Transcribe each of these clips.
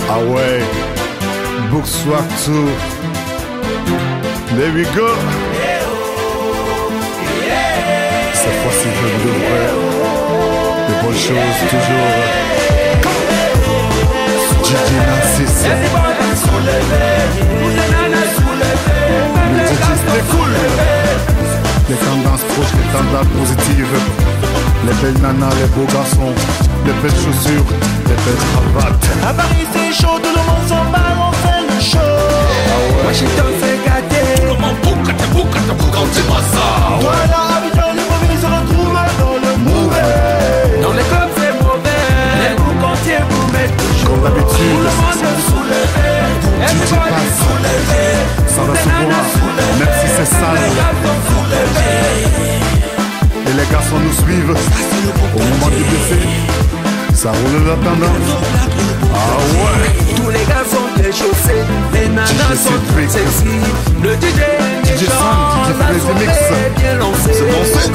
Ah ouais, Boursoir Tour. There we go. Cette fois-ci, je vous devrais de bonnes choses toujours. DJ Narcisse. Le DJ c'était cool. Les tendances proches, les tendances positives. Les belles nanas, les beaux garçons. Les belles chaussures, les belles cravates. À Paris c'est chaud, tout le monde s'en bat, on fait le show. Washington fait gâter. Comment boucata, quand c'est pas ça. Voilà, Abidjan, les mauvais se retrouvent dans le mauvais. Dans les clubs c'est mauvais. Les boucs entiers vous mettent toujours. Comme d'habitude, tout le monde est soulevé. Everybody soulevé. Ça va se voir, même si c'est sale. Et les garçons nous suivent. Au moment du baiser, ça roule la tendance. Ah ouais. Tous les gars sont déchaussés. Les nanas sont très sexy. Le DJ Sam, DJ Freeze Mix. bien lancé. C'est bon, c'est.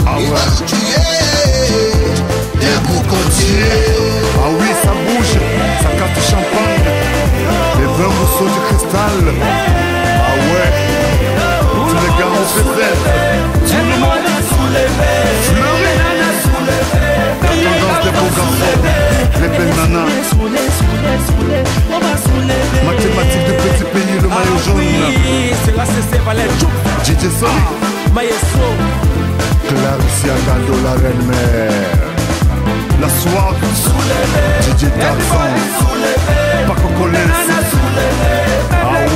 Ah ouais. Ah oui, ça bouge, ça casse du champagne. Les 20 morceaux de cristal. Ah ouais. Tous les gars ont fait rêve. Tout le monde fleurit. La tendance des beaux garçons. Les belles nanas. Mathématiques du petit pays, le maillot jaune. C'est la CC Valais DJ Sonic. Maestro. Clarissa Gando, la reine mère. La soirée. DJ Tarzan. Paco Collins. Ah ouais.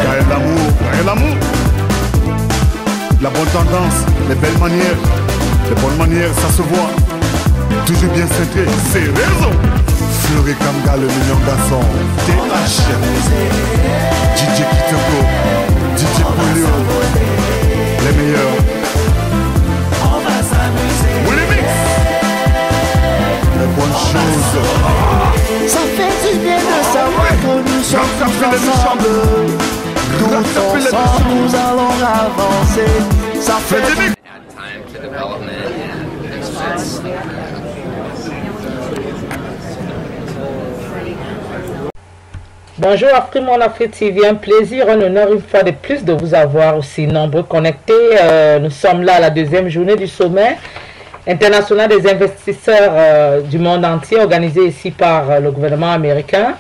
Gaël l'amour. La bonne tendance, les belles manières. Les bonnes manières, ça se voit. Toujours bien centré, c'est raison. Fleury Kamga, le million garçon. TH. DJ Kitoko. DJ Polio. Les meilleurs. On va s'amuser. Willy Mix. Les bonnes choses. Ça fait du bien de savoir que nous sommes tous ensemble. Tous ensemble, nous allons avancer. Ça fait du bien. Time to development and it's Bonjour Afrique, mon Afrique TV, un plaisir, un honneur une fois de plus de vous avoir aussi nombreux connectés. Nous sommes là à la deuxième journée du sommet international des investisseurs du monde entier, organisé ici par le gouvernement américain,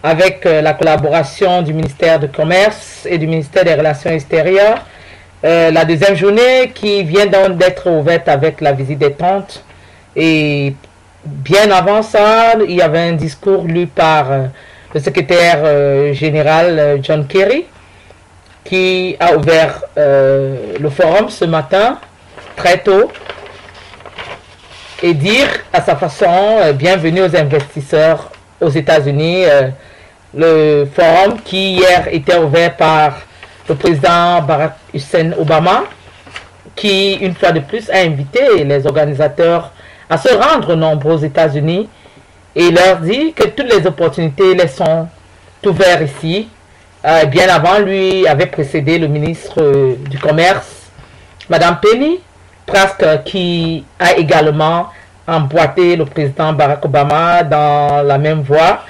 avec la collaboration du ministère du Commerce et du ministère des Relations extérieures. La deuxième journée qui vient donc d'être ouverte avec la visite des tentes. Et bien avant ça, il y avait un discours lu par le secrétaire général John Kerry, qui a ouvert le forum ce matin, très tôt, et dire à sa façon bienvenue aux investisseurs aux États-Unis. Le forum qui hier était ouvert par le président Barack Hussein Obama, qui une fois de plus a invité les organisateurs à se rendre nombreux aux États-Unis et leur dit que toutes les opportunités les sont ouvertes ici. Bien avant lui avait précédé le ministre du Commerce, Madame Penny Trask, qui a également emboîté le président Barack Obama dans la même voie.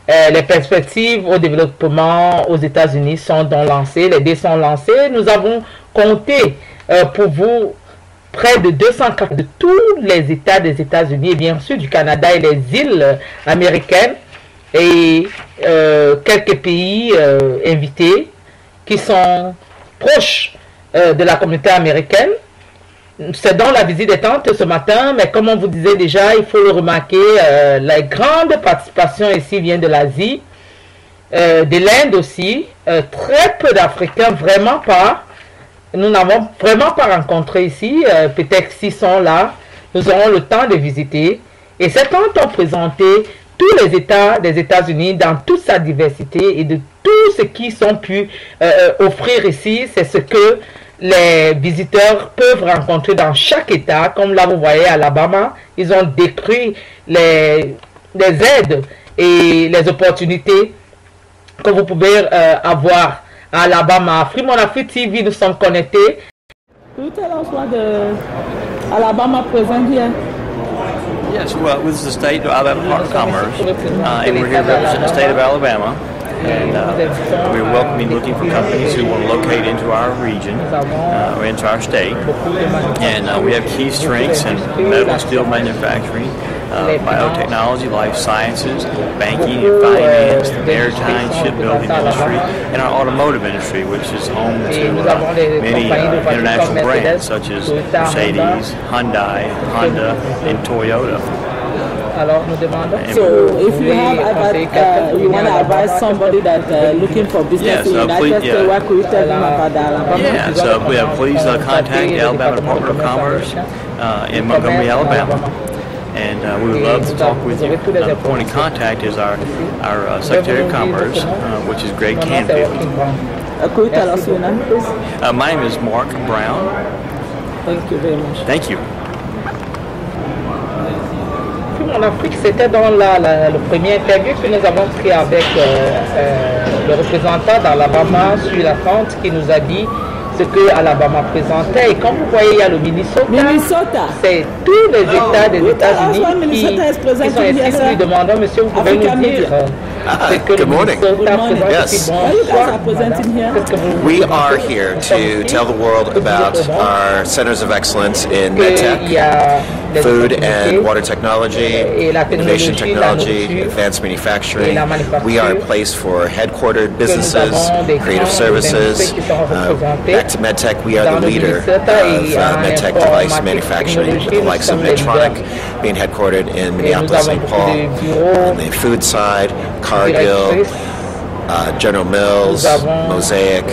Les perspectives au développement aux États-Unis sont donc lancées, les dés sont lancés. Nous avons compté pour vous près de 200 cas de tous les États des États-Unis et bien sûr du Canada et les îles américaines et quelques pays invités qui sont proches de la communauté américaine. C'est donc la visite des tentes ce matin, mais comme on vous disait déjà, il faut le remarquer, la grande participation ici vient de l'Asie, de l'Inde aussi, très peu d'Africains, vraiment pas. Nous n'avons vraiment pas rencontré ici, peut-être s'ils sont là, nous aurons le temps de visiter. Et ces tentes ont présenté tous les États des États-Unis dans toute sa diversité et de tout ce qu'ils ont pu offrir ici, c'est ce que les visiteurs peuvent rencontrer dans chaque État. Comme là vous voyez à Alabama, ils ont décrit les aides et les opportunités que vous pouvez avoir à Alabama. Free Mon Afrique TV, nous sommes connectés. Tout est l'emploi de Alabama present here? Yes, well, this is the state of Alabama Commerce, and we're here representing the state of Alabama. And we're welcoming, looking for companies who want to locate into our region, or into our state. And we have key strengths in metal and steel manufacturing, biotechnology, life sciences, banking and finance, the maritime shipbuilding industry, and our automotive industry, which is home to many international brands such as Mercedes, Hyundai, Honda, and Toyota. So if you have you want to advise somebody that looking for business in the United States, what could you tell them about the Alabama? Yeah, so please contact the Alabama Department of Commerce in Montgomery, Alabama. And we would love to talk with you. The point of contact is our Secretary of Commerce, which is Greg Canfield. Could you tell us your name, please? My name is Mark Brown. Thank you very much. Thank you. En Afrique, c'était dans le premier interview que nous avons pris avec le représentant d'Alabama sur la fente qui nous a dit ce que Alabama présentait. Et comme vous voyez, il y a le Minnesota. C'est tous les États des États-Unis qui sont ici. Nous lui demandons, monsieur, vous pouvez nous dire good morning. Yes. We are here to tell the world about our centers of excellence in medtech, food and water technology, innovation technology, advanced manufacturing. We are a place for headquartered businesses, creative services. Back to medtech, we are the leader of medtech device manufacturing, with the likes of Medtronic being headquartered in Minneapolis, St. Paul. On the food side, Cargill, General Mills, Mosaic.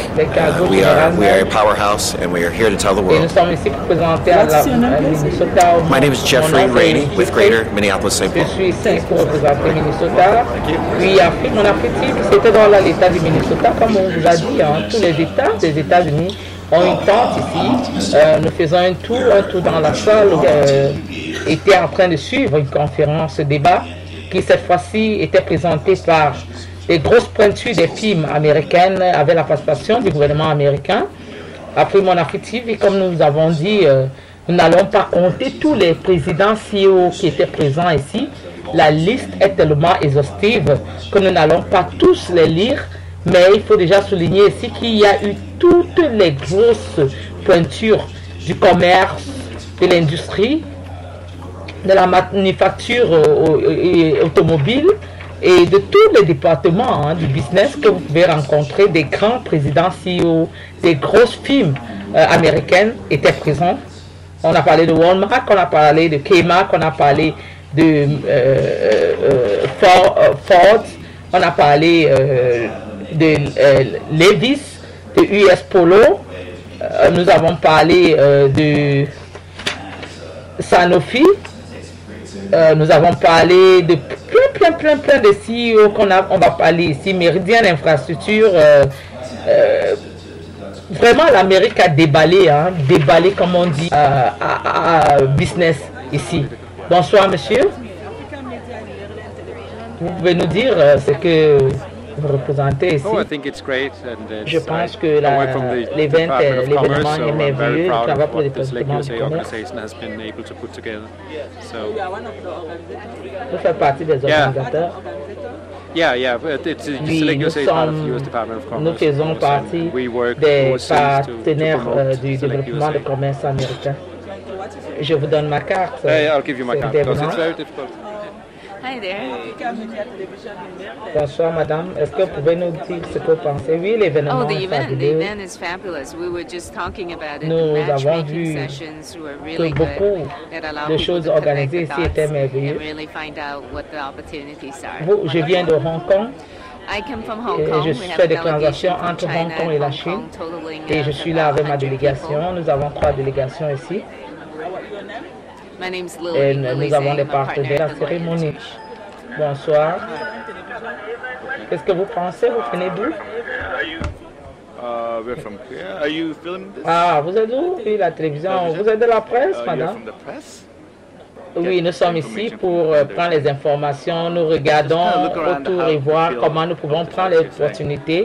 We are a powerhouse, and we are here to tell the world. My name is Jeffrey Rainey with Greater Minneapolis, St. Paul. Je suis ici pour représenter Minnesota. Puis mon Afrique, c'était dans l'État du Minnesota, comme on vous a dit, tous les États des États-Unis ont une tente ici. Nous faisons un tour dans la salle. Était en train de suivre une conférence débat qui cette fois-ci était présentée par les grosses pointures des films américaines avec la participation du gouvernement américain. Après mon Afrique TV, comme nous avons dit, nous n'allons pas compter tous les présidents CEO qui étaient présents ici. La liste est tellement exhaustive que nous n'allons pas tous les lire, mais il faut déjà souligner ici qu'il y a eu toutes les grosses pointures du commerce, de l'industrie, de la manufacture automobile et de tous les départements du business que vous pouvez rencontrer. Des grands présidents CEO, des grosses firmes américaines étaient présents. On a parlé de Walmart, on a parlé de Kmart, on a parlé de Ford, on a parlé de Levi's, de US Polo, nous avons parlé de Sanofi. Nous avons parlé de plein de CEO on va parler ici, Méridien Infrastructure. Vraiment, l'Amérique a déballé, comme on dit, à business ici. Bonsoir, monsieur. Vous pouvez nous dire ce que vous représentez ici? Je pense que l'événement est merveilleux, le travail pour le département du commerce. Vous faites partie des organisateurs? Oui, nous faisons partie des partenaires du développement du commerce américain. Je vous donne ma carte. Hi there. Bonsoir madame, est-ce que vous pouvez nous dire ce que vous pensez? Oui, l'événement est fabuleux. Nous avons vu que beaucoup de choses organisées ici étaient merveilleuses. Je viens de Hong Kong. Je fais des transactions entre Hong Kong et la Chine. Et je suis là avec ma délégation. Nous avons 3 délégations ici. Et nous avons des partenaires à la cérémonie. Bonsoir. Qu'est-ce que vous pensez? Vous venez d'où? Ah, vous êtes d'où? Oui, la télévision. Vous êtes de la presse, madame? Oui, nous sommes ici pour prendre les informations. Nous regardons autour et voir comment nous pouvons prendre les opportunités.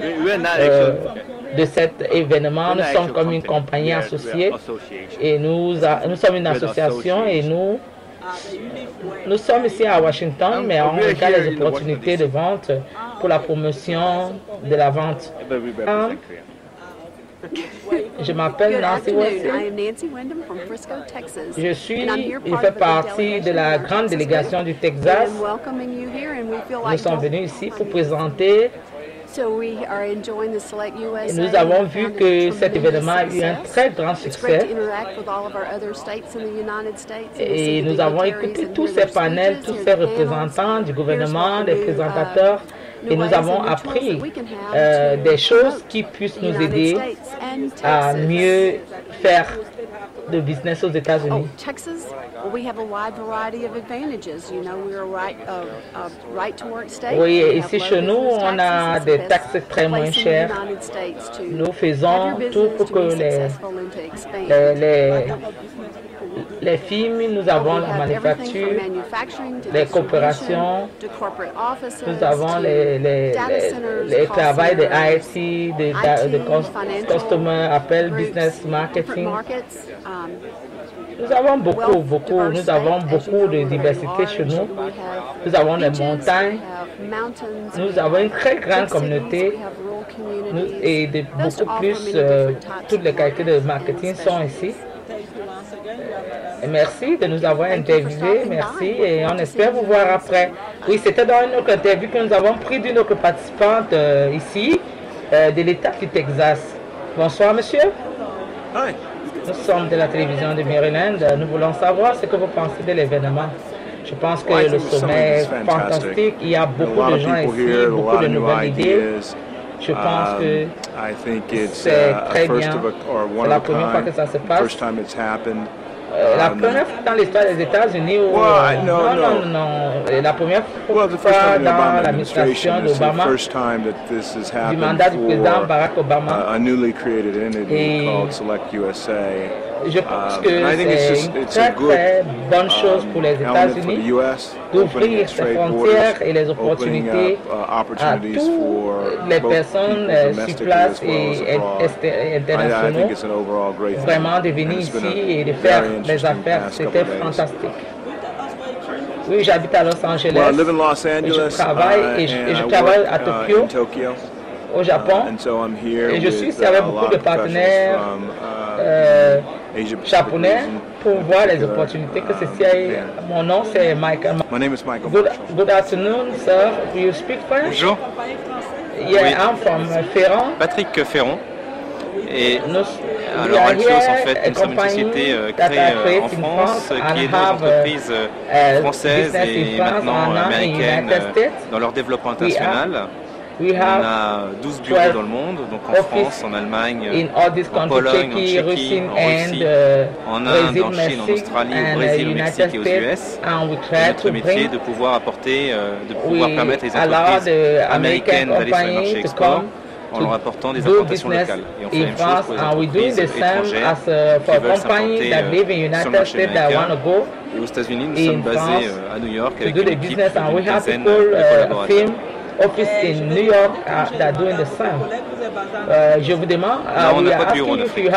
de cet événement. Nous sommes comme une compagnie associée et nous sommes une association et nous sommes ici à Washington, mais on regarde les opportunités de vente pour la promotion de la vente. Je m'appelle Nancy Wesley. Je fais partie de la grande délégation du Texas. Nous sommes venus ici pour présenter. Et nous avons vu que cet événement a eu un très grand succès. Et nous avons écouté tous ces panels, tous ces représentants du gouvernement, des présentateurs. Et nous avons appris des choses qui puissent nous aider à mieux faire de business aux États-Unis. Oui, ici chez nous, on a des taxes très moins chères. Nous faisons tout pour que les firmes, nous avons la manufacture, les coopérations, nous avons les travails de IT, de Customer Appel, Business Marketing. Nous avons beaucoup de diversité chez nous. Nous avons les montagnes, nous avons une très grande communauté et beaucoup plus, toutes les qualités de marketing sont ici. Merci de nous avoir interviewés, merci, et on espère vous voir après. Oui, c'était dans une autre interview que nous avons pris d'une autre participante ici, de l'État du Texas. Bonsoir, monsieur. Hi. Nous sommes de la télévision de Maryland. Nous voulons savoir ce que vous pensez de l'événement. Je pense que le sommet est fantastique. Il y a beaucoup de gens ici, beaucoup de nouvelles idées. Je pense que c'est très bien. C'est la première fois que ça se passe. La première fois dans l'histoire des États-Unis où... non. La première fois dans l'administration d'Obama, du mandat du président Barack Obama. Et je pense que c'est une très très bonne chose pour les États-Unis d'ouvrir ses frontières et les opportunités à toutes les personnes sur place et internationaux vraiment de venir ici et de faire des affaires. C'était fantastique. Oui, j'habite à Los Angeles. Je travaille à Tokyo, au Japon, et je suis ici avec beaucoup de partenaires japonais pour voir les opportunités que ceci a. Mon nom c'est Michael. Good afternoon, sir. Do you speak French? Bonjour. Yeah, oui. I'm from Ferrand. Patrick Ferrand. Et alors Alchios, en fait, nous sommes une société créée en France qui aide nos entreprises françaises et maintenant américaines dans leur développement international. On a 12 bureaux dans le monde, donc en France, en Allemagne, en Pologne, en Tchéquie, en Russie, en Inde, en Chine, en Australie, au Brésil, au Mexique et aux US. Et notre métier est de pouvoir apporter, de pouvoir permettre les entreprises américaines d'aller sur les marchés export en leur apportant des importations locales. Et on fait la même chose pour les entreprises étrangères qui veulent s'implanter sur le marché américain. Et aux États-Unis, nous sommes basés à New York avec une équipe d'une quinzaine de collaborateurs. Office in New York that are doing the same. Je vous demande, on n'a pas de bureau en Afrique,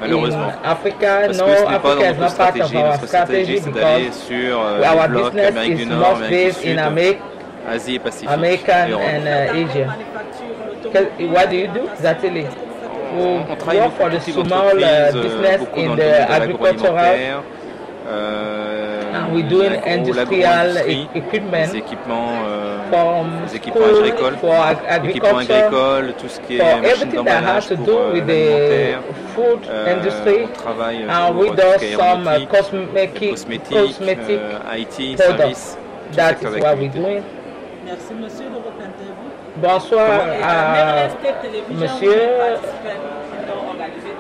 malheureusement. Africa, parce que ce n'est pas dans notre stratégie. Notre stratégie, c'est d'aller sur le bloc Amérique du Nord, Amérique du Sud, Asie et Pacifique. American and Asia. What do you do exactly? On travaille avec beaucoup de petites entreprises, beaucoup dans le domaine de l'agroalimentaire. We're doing industrial equipment, des équipements agricoles, équipements agricoles, tout ce qui est machines d'emballage pour l'alimentaire. On travaille pour tout ce qui est cosmétique, IT, services, tout secteur d'activité. Merci monsieur de votre interview. Bonsoir à monsieur.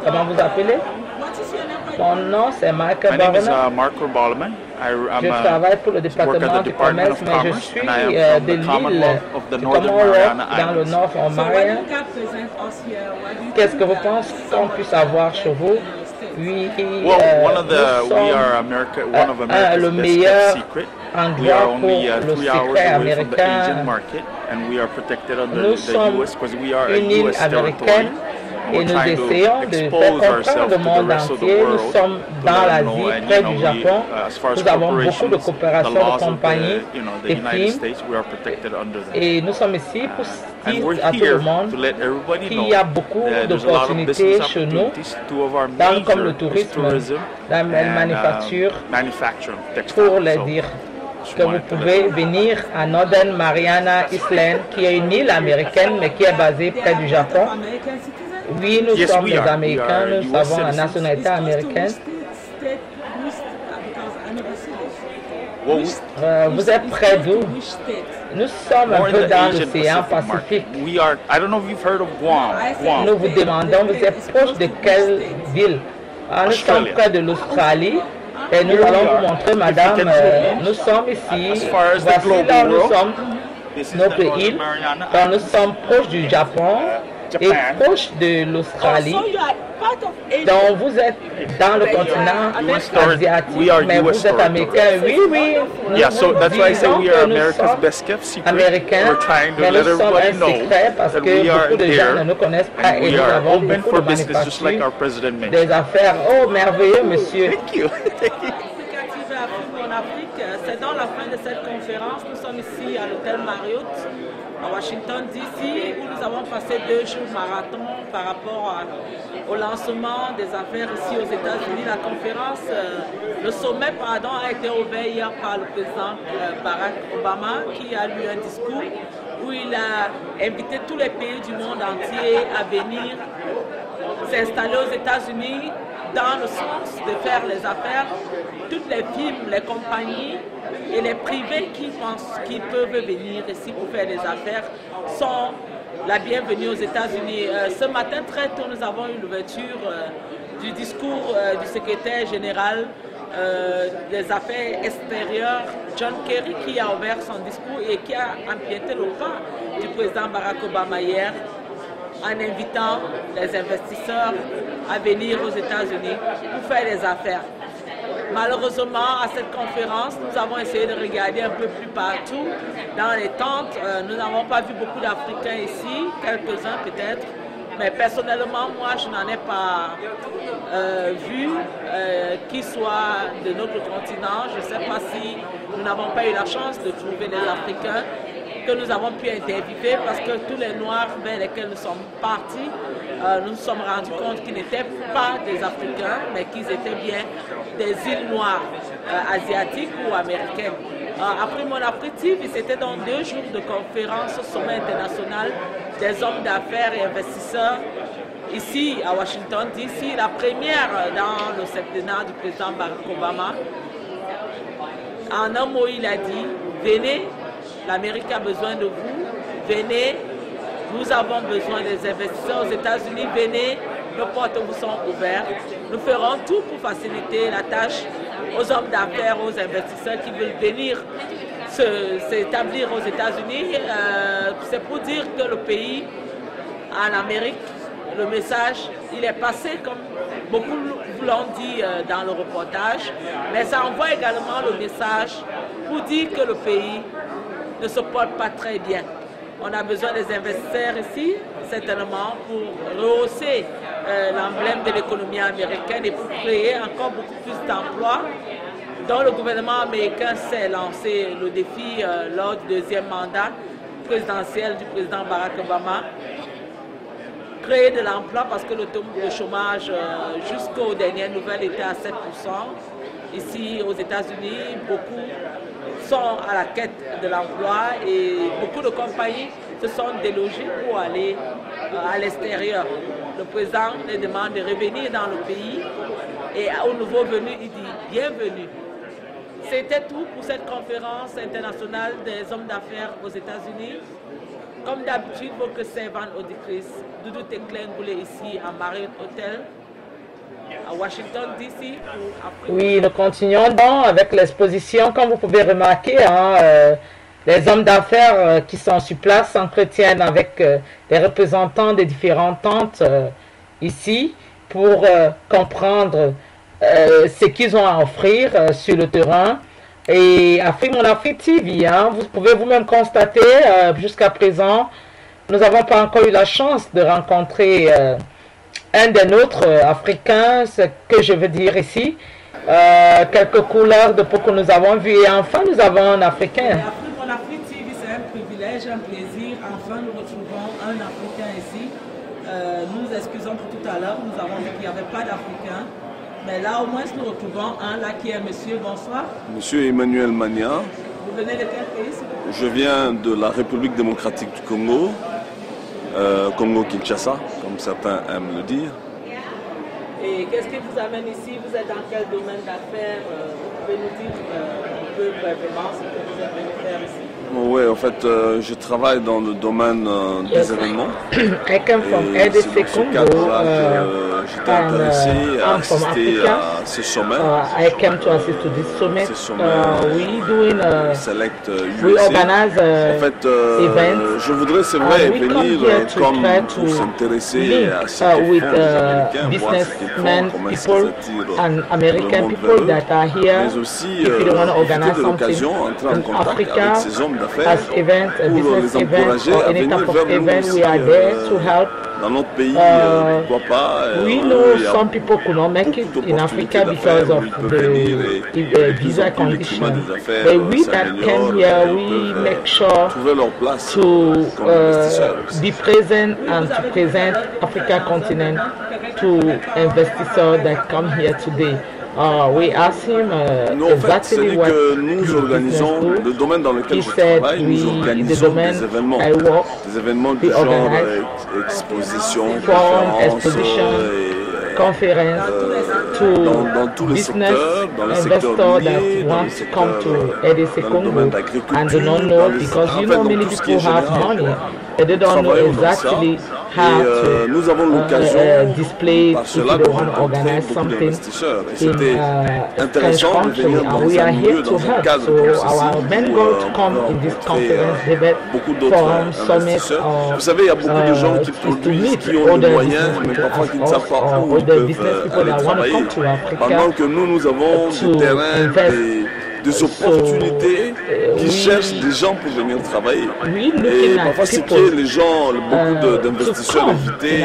Comment vous appelez? Mon nom c'est Michael Ballman. Je travaille pour le département du commerce, mais je suis de l'île de Commonwealth dans le nord en Marianne. Qu'est-ce que vous pensez qu'on puisse avoir chez vous? Oui, one of America's best kept secret. We are only 3 hours away from the Asian market, and we are protected under the US because we are a US territory. Et nous essayons de faire comprendre le monde entier. Nous sommes dans l'Asie, près du Japon. Nous avons beaucoup de coopération de compagnies, des films. Et nous sommes ici pour dire à tout le monde qu'il y a beaucoup d'opportunités chez nous, dans comme le tourisme, la manufacture, pour les dire que vous pouvez venir à Northern Mariana Island, qui est une île américaine, mais qui est basée près du Japon. Oui, nous sommes des Américains, nous avons la nationalité américaine. Vous êtes près d'où? Nous sommes un peu dans l'océan Pacifique. Nous vous demandons, vous êtes proche de quelle ville? Nous sommes près de l'Australie. Et nous allons vous montrer, madame, nous sommes ici. Voici là où nous sommes, notre île. Quand nous sommes proches du Japon et proche de l'Australie. Donc vous êtes dans le continent asiatique, mais vous êtes américain. Oui, oui. Yeah, so that's why I say we are America's best kept secret. We're trying to let everybody know that we are here and we are open for business, just like our president mentioned. Des affaires, oh merveilleux, monsieur. Thank you. En Afrique, c'est dans la fin de cette conférence. Nous sommes ici à l'hôtel Marriott à Washington DC où nous avons passé 2 jours marathon par rapport au lancement des affaires ici aux États-Unis. La conférence, le sommet pardon, a été ouvert hier par le président Barack Obama qui a lu un discours où il a invité tous les pays du monde entier à venir s'installer aux États-Unis dans le sens de faire les affaires. Toutes les firmes, les compagnies et les privés qui pensent qu'ils peuvent venir ici pour faire des affaires sont la bienvenue aux États-Unis. Ce matin très tôt, nous avons eu l'ouverture du discours du secrétaire général des affaires extérieures, John Kerry, qui a ouvert son discours et qui a empiété le pas du président Barack Obama hier en invitant les investisseurs à venir aux États-Unis pour faire des affaires. Malheureusement, à cette conférence, nous avons essayé de regarder un peu plus partout dans les tentes. Nous n'avons pas vu beaucoup d'Africains ici, quelques-uns peut-être, mais personnellement, moi, je n'en ai pas vu qui soit de notre continent. Je ne sais pas si nous n'avons pas eu la chance de trouver des Africains que nous avons pu interviewer parce que tous les Noirs vers lesquels nous sommes partis, nous nous sommes rendus compte qu'ils n'étaient pas des Africains, mais qu'ils étaient bien des îles noires asiatiques ou américaines. Après mon apéritif, c'était donc 2 jours de conférence au sommet international des hommes d'affaires et investisseurs ici à Washington DC, la première dans le septennat du président Barack Obama. En un mot, il a dit, venez, l'Amérique a besoin de vous, venez, nous avons besoin des investisseurs aux États-Unis, venez, nos portes vous sont ouvertes. Nous ferons tout pour faciliter la tâche aux hommes d'affaires, aux investisseurs qui veulent venir s'établir aux États-Unis. C'est pour dire que le pays, en Amérique, le message, il est passé comme beaucoup l'ont dit dans le reportage, mais ça envoie également le message pour dire que le pays ne se porte pas très bien. On a besoin des investisseurs ici, certainement, pour rehausser l'emblème de l'économie américaine et pour créer encore beaucoup plus d'emplois, dont le gouvernement américain s'est lancé le défi lors du 2e mandat présidentiel du président Barack Obama. Créer de l'emploi parce que le taux de chômage jusqu'aux dernières nouvelles était à 7%. Ici aux États-Unis, beaucoup sont à la quête de l'emploi et beaucoup de compagnies se sont délogées pour aller à l'extérieur. Le président les demande de revenir dans le pays et aux nouveaux venus, il dit bienvenue. C'était tout pour cette conférence internationale des hommes d'affaires aux États-Unis. Comme d'habitude, votre servante auditrice, Doudou Teklen Goulé ici à Marriott Hotel, à Washington DC. Oui, nous continuons donc avec l'exposition. Comme vous pouvez remarquer, les hommes d'affaires qui sont sur place s'entretiennent avec les représentants des différentes tentes ici. pour comprendre ce qu'ils ont à offrir sur le terrain. Et Afrique Mon Afrique TV, hein, vous pouvez vous-même constater, jusqu'à présent, nous n'avons pas encore eu la chance de rencontrer un des nôtres africains, ce que je veux dire ici. Quelques couleurs de peau que nous avons vues et enfin nous avons un Africain. Afrique Mon Afrique TV, c'est un privilège, un plaisir. Enfin, nous retrouvons un Africain ici. Nous nous excusons pour tout à l'heure, nous avons dit qu'il n'y avait pas d'Africain. Mais là, au moins, nous retrouvons un là qui est monsieur. Bonsoir. Monsieur Emmanuel Mania. Vous venez de quel pays? Je viens de la République démocratique du Congo, Congo-Kinshasa, comme certains aiment le dire. Et qu'est-ce qui vous amène ici? Vous êtes dans quel domaine d'affaires? Vous pouvez nous dire un peu brièvement ce que vous êtes venu faire ici? Oui, en fait, je travaille dans le domaine des événements. I come from EDC Congo. J'étais intéressé à assister à ce sommet. I came to assist to this summit. We doing Select we organize en fait, events. je voudrais, c'est vrai, venir comme pour s'intéresser à ce que font les Américains, voir ce qu'ils font, comment est-ce qu'ils attirent and American people that are here. Mais aussi, if you don't want to organize de l'occasion, entrer en contact Africa, avec ces hommes d'affaires as event, a pour business les event encourager or à any venir type of vers nous event, aussi, we are there to help. dans notre pays, pourquoi pas. We know some people could not make it in Africa because of the visa condition. But we that came here, we make sure to be present and to present Africa continent to investors that come here today. We asked him exactly what nous organisons, le domaine dans lequel je travaille, nous organisons des événements du genre exposition, conférence, dans tous les secteurs, dans le secteur minier, dans le secteur Congo, domaine d'agriculture, and do not know because you know many people have money, but they don't know exactly how to nous avons l'occasion display par if cela they de want to rencontrer organize beaucoup something d'investisseurs. Et in c'était French intéressant de country, venir and dans we un are here milieu, to dans un help. cadre So comme our ceci, main goal to come in this conference debate beaucoup d'autres forum summit investisseurs. Vous savez, il y a beaucoup de gens qui produisent, qui ont les moyens, mais parfois qui ne savent pas où ils peuvent aller travailler. Pendant que nous avons des terrains, des opportunités qui cherchent des gens pour venir travailler. Et parfois, c'est que les gens, beaucoup d'investisseurs évitaient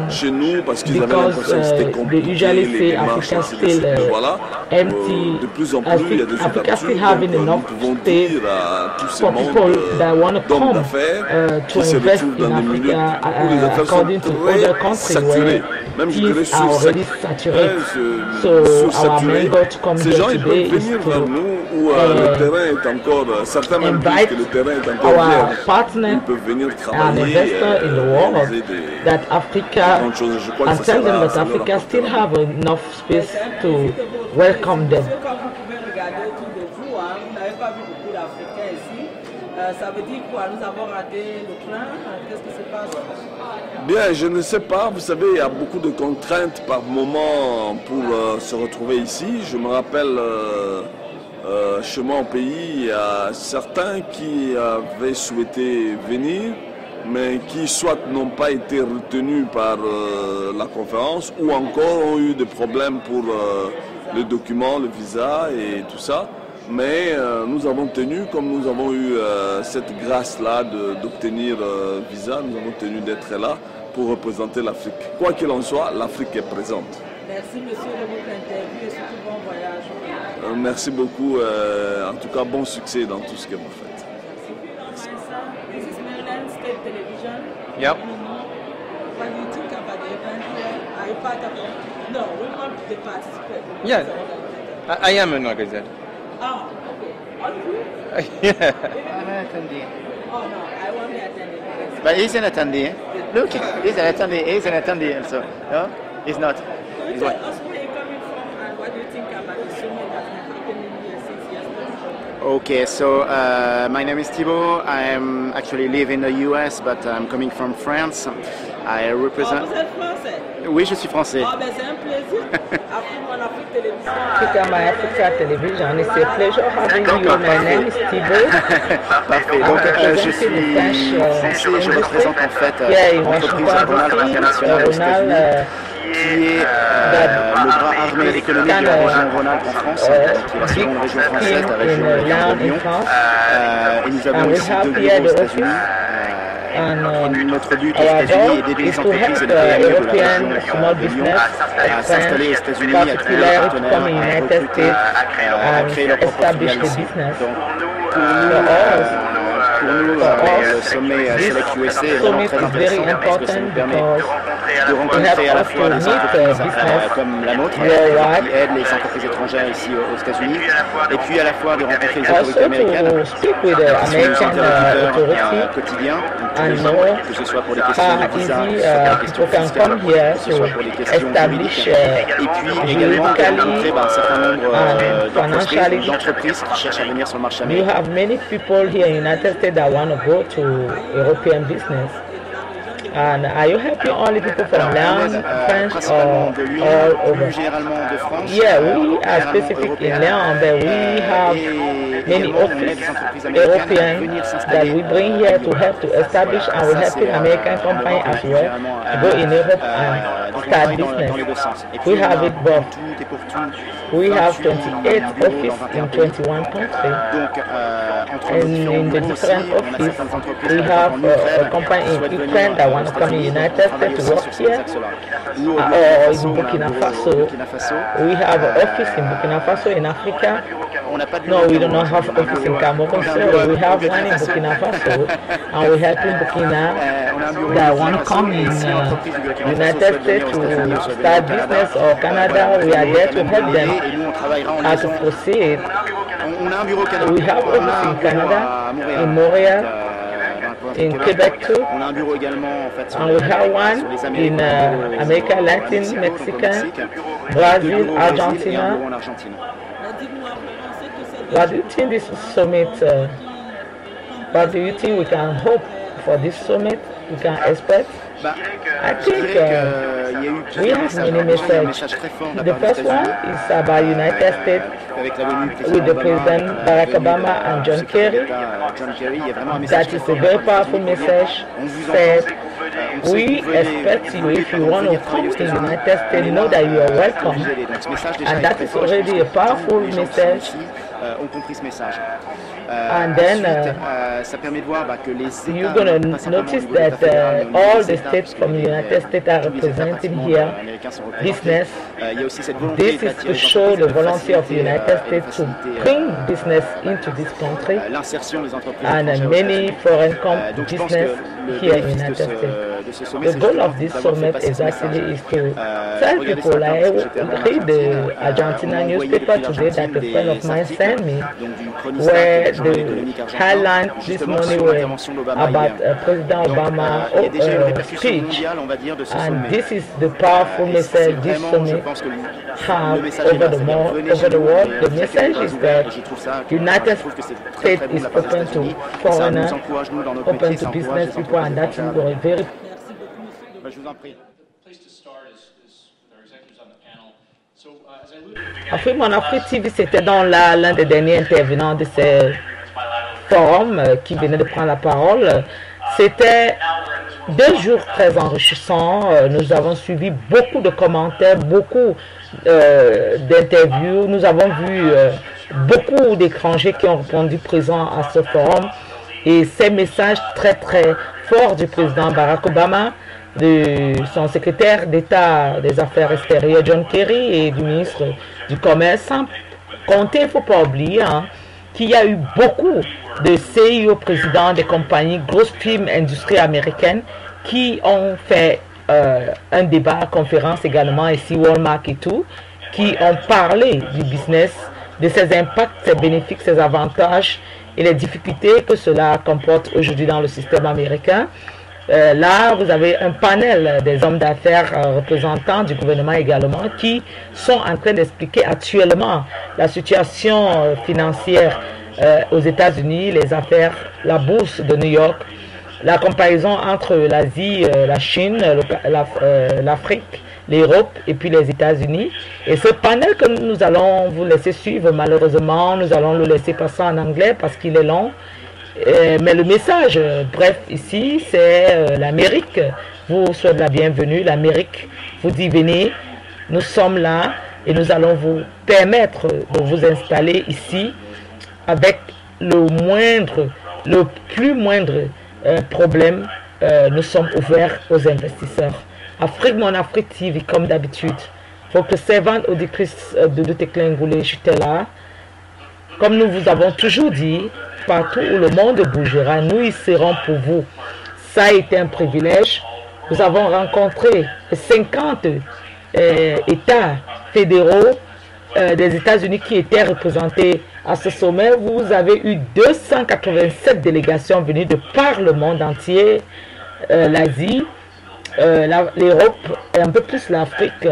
chez nous parce qu'ils avaient l'impression que c'était compliqué, les démarches, ainsi de suite. Voilà. De plus en plus, il y a des ouvertures. Nous pouvons dire à tous ces membres d'hommes d'affaires qui se retrouvent dans des milieux où les affaires sont très saturées. Même je dirais sursaturées. Ces gens, ils peuvent venir vers nous où le terrain est encore, certains même disent que le terrain est encore vierge. Ils peuvent venir travailler, réaliser des grandes choses. Je crois que ça sera leur Africa still have enough space to welcome them. Comme vous pouvez regarder autour de vous, hein, vous n'avez pas vu beaucoup d'Africains ici. Ça veut dire quoi? Nous avons raté le train? Qu'est-ce qui se passe? Bien, je ne sais pas. Vous savez, il y a beaucoup de contraintes par moment pour se retrouver ici. Je me rappelle, chez moi au pays, il y a certains qui avaient souhaité venir, mais qui soit n'ont pas été retenus par la conférence ou encore ont eu des problèmes pour le document, le visa et tout ça. Mais nous avons tenu, comme nous avons eu cette grâce-là d'obtenir visa, nous avons tenu d'être là pour représenter l'Afrique. Quoi qu'il en soit, l'Afrique est présente. Merci monsieur de votre interview et surtout bon voyage. Merci beaucoup, en tout cas bon succès dans tout ce que vous faites. This is Maryland State Television. Yep. What do you think about the event here? Are you part of it? No, we want the participants. Yeah, I am an organizer. Ah, okay. Are you? Yeah. I'm an attendee. Oh no, I won't be attending. But he's an attendee. Look, he's an attendee. He's an attendee also. No, he's not. Can you tell us where you're coming from and what do you think about the summit that has happened here since yesterday? Okay, so my name is Thibaut. I am actually live in the US, but I'm coming from France. I represent. Oh, vous êtes français? Oui, je suis français. Oh, ben c'est un plaisir. Afrique Mon Afrique Télévision. Africa My Africa Television. It's a pleasure having you. My name is Thibaut. Parfait. Donc je suis français. Je représente en fait l'entreprise Ronald International Aux États-Unis, qui est le bras armé économique de la région Rhône-Alpes en France, qui est la seconde région française, la région de Lyon. Et nous avons ici 2 bureaux aux États-Unis. Notre but aux États-Unis est d'aider les entreprises et les PME de la région de Lyon à s'installer aux États-Unis, à créer un partenaire, à recruter, à créer leur propre filiale ici. Donc pour nous, le sommet Select USA est vraiment très intéressant parce que ça nous permet de rencontrer à la fois les entreprises comme la nôtre, qui aident les entreprises étrangères ici aux États-Unis, et puis à la fois de rencontrer les autorités américaines, qui sont nos interlocuteurs quotidiens, tous les ans, que ce soit pour des questions de visa, que ce soit pour des questions fiscales, que ce soit pour des questions juridiques, et puis également de rencontrer un certain nombre d'entreprises qui cherchent à venir sur le marché américain. That want to go to European business. And are you helping only people from Leon, France, or all over? Yeah, we are specific in Leon, but we have many offices, Europeans, that we bring here to help to establish, and we're helping American companies as well to go in Europe and start business. We have it both. We have 28 offices in 21 countries. And in the different offices, we have a company in Ukraine that wants to come in the United States to work here, or in Burkina Faso. We have an office in Burkina Faso in Africa. No, we don't have an office in Cameroon, so we have one in Burkina Faso, and we help in Burkina that want to come in the United States to start business, or Canada. We are there to help them how to proceed. We have office in Canada, in Montreal, in Quebec too, and we have one in America, Latin, Mexican, Brazil, Argentina. What do you think this summit, what do you think we can hope for this summit, we can expect? I think we have many messages. The first one is about United States with the President Barack Obama and John Kerry. That is a very powerful message. Said, we expect you, if you want to come to the United States, know that you are welcome. And that is already a powerful message. And then you're going to notice that all the states from the United States are representing here business. This is to show the volunteer of the United States to bring business into this country, and many foreign business here in the United States. The goal of this summit exactly is to tell people. I read the Argentina newspaper today that a friend of mine sent me, where the highlight this morning were about President Obama's speech, and this is the powerful message this summit have over the world. The message is that the United States is open to foreigners, open to business people, and that's very. Afrique en Afrique TV, c'était dans l'un des derniers intervenants de ce forum qui venait de prendre la parole. C'était 2 jours très enrichissants. Nous avons suivi beaucoup de commentaires, beaucoup d'interviews. Nous avons vu beaucoup d'étrangers qui ont répondu présents à ce forum. Et ces messages très très forts du président Barack Obama, de son secrétaire d'État des Affaires extérieures John Kerry et du ministre du Commerce, sans compter, il ne faut pas oublier qu'il y a eu beaucoup de CEO présidents des compagnies, grosses firmes industrielles américaines qui ont fait un débat, conférence également, ici Walmart et tout, qui ont parlé du business, de ses impacts, ses bénéfices, ses avantages et les difficultés que cela comporte aujourd'hui dans le système américain. Là, vous avez un panel des hommes d'affaires représentants du gouvernement également qui sont en train d'expliquer actuellement la situation financière aux États-Unis, les affaires, la bourse de New York, la comparaison entre l'Asie, la Chine, l'Afrique, l'Europe et puis les États-Unis. Et ce panel que nous allons vous laisser suivre, malheureusement, nous allons le laisser passer en anglais parce qu'il est long. Mais le message, bref, ici, c'est l'Amérique vous souhaite la bienvenue. L'Amérique vous dit venez, nous sommes là et nous allons vous permettre de vous installer ici avec le plus moindre problème. Nous sommes ouverts aux investisseurs. Afrique Mon Afrique TV, comme d'habitude. Votre servante auditrice de Teclin Ngoulé, j'étais là. Comme nous vous avons toujours dit, partout où le monde bougera, nous y serons pour vous. Ça a été un privilège. Nous avons rencontré 50 États fédéraux des États-Unis qui étaient représentés à ce sommet. Vous avez eu 287 délégations venues de par le monde entier, l'Asie, l'Europe et un peu plus l'Afrique.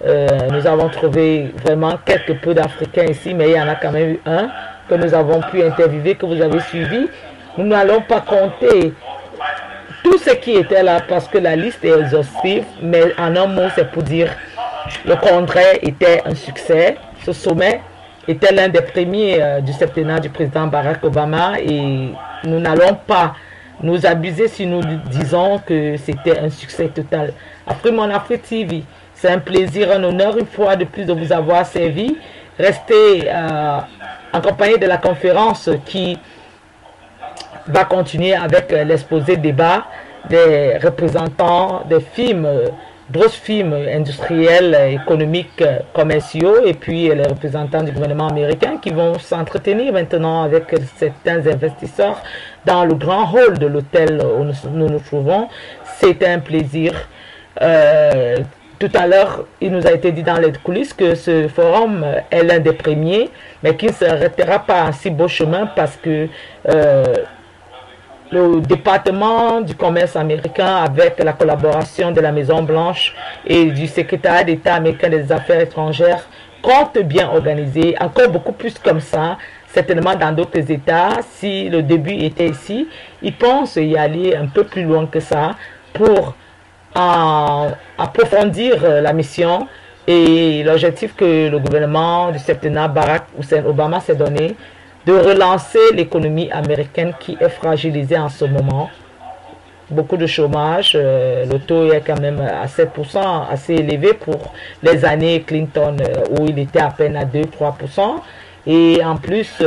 Nous avons trouvé vraiment quelque peu d'Africains ici, mais il y en a quand même eu un que nous avons pu interviewer, que vous avez suivi. Nous n'allons pas compter tout ce qui était là parce que la liste est exhaustive, mais en un mot, c'est pour dire le congrès était un succès. Ce sommet était l'un des premiers du septennat du président Barack Obama et nous n'allons pas nous abuser si nous disons que c'était un succès total. Afrique Mon Afrique TV, c'est un plaisir, un honneur une fois de plus de vous avoir servi. Restez accompagnés de la conférence qui va continuer avec l'exposé débat des représentants des films, grosses films industriels, économiques, commerciaux et puis les représentants du gouvernement américain qui vont s'entretenir maintenant avec certains investisseurs dans le grand hall de l'hôtel où nous nous trouvons. C'est un plaisir. Tout à l'heure, il nous a été dit dans les coulisses que ce forum est l'un des premiers, mais qui ne s'arrêtera pas en si beau chemin parce que le département du commerce américain, avec la collaboration de la Maison-Blanche et du secrétariat d'État américain des affaires étrangères, compte bien organiser, encore beaucoup plus comme ça, certainement dans d'autres États. Si le début était ici, ils pensent y aller un peu plus loin que ça pour approfondir la mission et l'objectif que le gouvernement du septennat Barack Hussein Obama s'est donné de relancer l'économie américaine qui est fragilisée en ce moment. Beaucoup de chômage, le taux est quand même à 7%, assez élevé pour les années Clinton où il était à peine à 2-3%. Et en plus,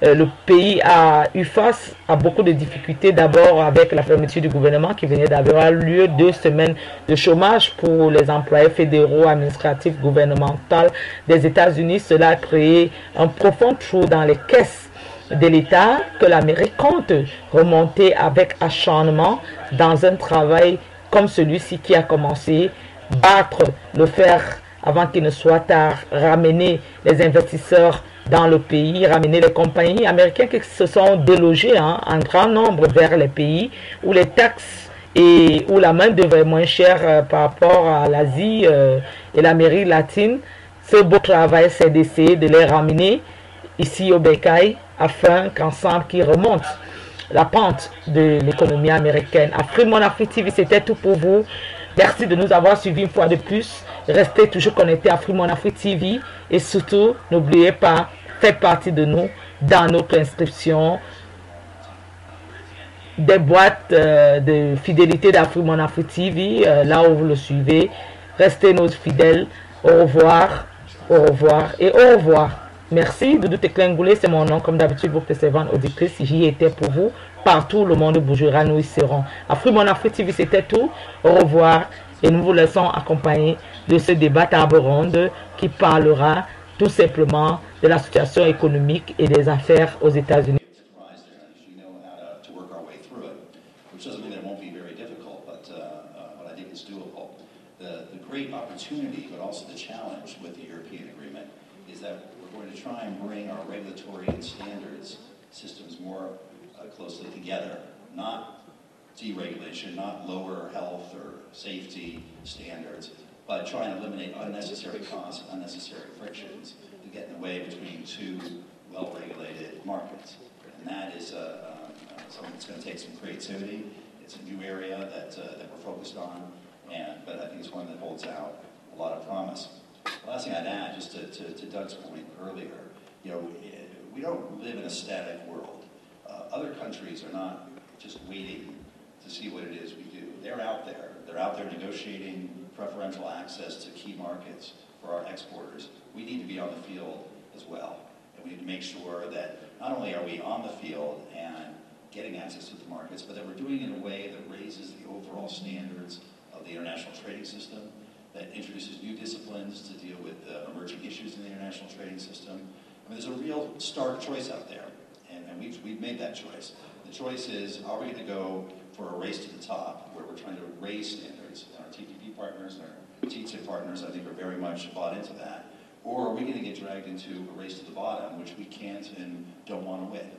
le pays a eu face à beaucoup de difficultés, d'abord avec la fermeture du gouvernement qui venait d'avoir lieu, 2 semaines de chômage pour les employés fédéraux, administratifs, gouvernementaux des États-Unis. Cela a créé un profond trou dans les caisses de l'État que l'Amérique compte remonter avec acharnement dans un travail comme celui-ci qui a commencé, battre le fer avant qu'il ne soit tard, ramener les investisseurs dans le pays, ramener les compagnies américaines qui se sont délogées en grand nombre vers les pays où les taxes et où la main-d'œuvre est moins chère par rapport à l'Asie et l'Amérique latine. Ce beau travail, c'est d'essayer de les ramener ici au Bécaye afin qu'ensemble qu'ils remontent la pente de l'économie américaine. Afrique Mon Afrique TV, c'était tout pour vous. Merci de nous avoir suivis une fois de plus. Restez toujours connectés à Afrique Mon Afrique TV et surtout, n'oubliez pas, faites partie de nous dans notre inscription des boîtes de fidélité d'Afrique Mon Afrique TV, là où vous le suivez. Restez nos fidèles. Au revoir et au revoir. Merci, Doudou Teclin Ngoulé, c'est mon nom, comme d'habitude, votre servante auditrice. J'y étais pour vous. Partout le monde bougera, nous y serons. Afrique Mon Afrique TV, c'était tout. Au revoir. Et nous vous laissons accompagner de ce débat table ronde qui parlera tout simplement de la situation économique et des affaires aux États-Unis. Try and bring our regulatory and standards systems more closely together, not deregulation, not lower health or safety standards, but try and eliminate unnecessary costs, unnecessary frictions to get in the way between two well-regulated markets. And that is something that's going to take some creativity. It's a new area that we're focused on, but I think it's one that holds out a lot of promise. The last thing I'd add, just to Doug's point earlier, we don't live in a static world. Other countries are not just waiting to see what it is we do. They're out there. They're out there negotiating preferential access to key markets for our exporters, we need to be on the field as well. And we need to make sure that not only are we on the field and getting access to the markets, but that we're doing it in a way that raises the overall standards of the international trading system, that introduces new disciplines to deal with emerging issues in the international trading system. I mean, there's a real stark choice out there, and we've made that choice. The choice is, are we going to go for a race to the top, where we're trying to raise standards, and our TPP partners and our TTIP partners, I think, are very much bought into that, or are we going to get dragged into a race to the bottom, which we can't and don't want to win?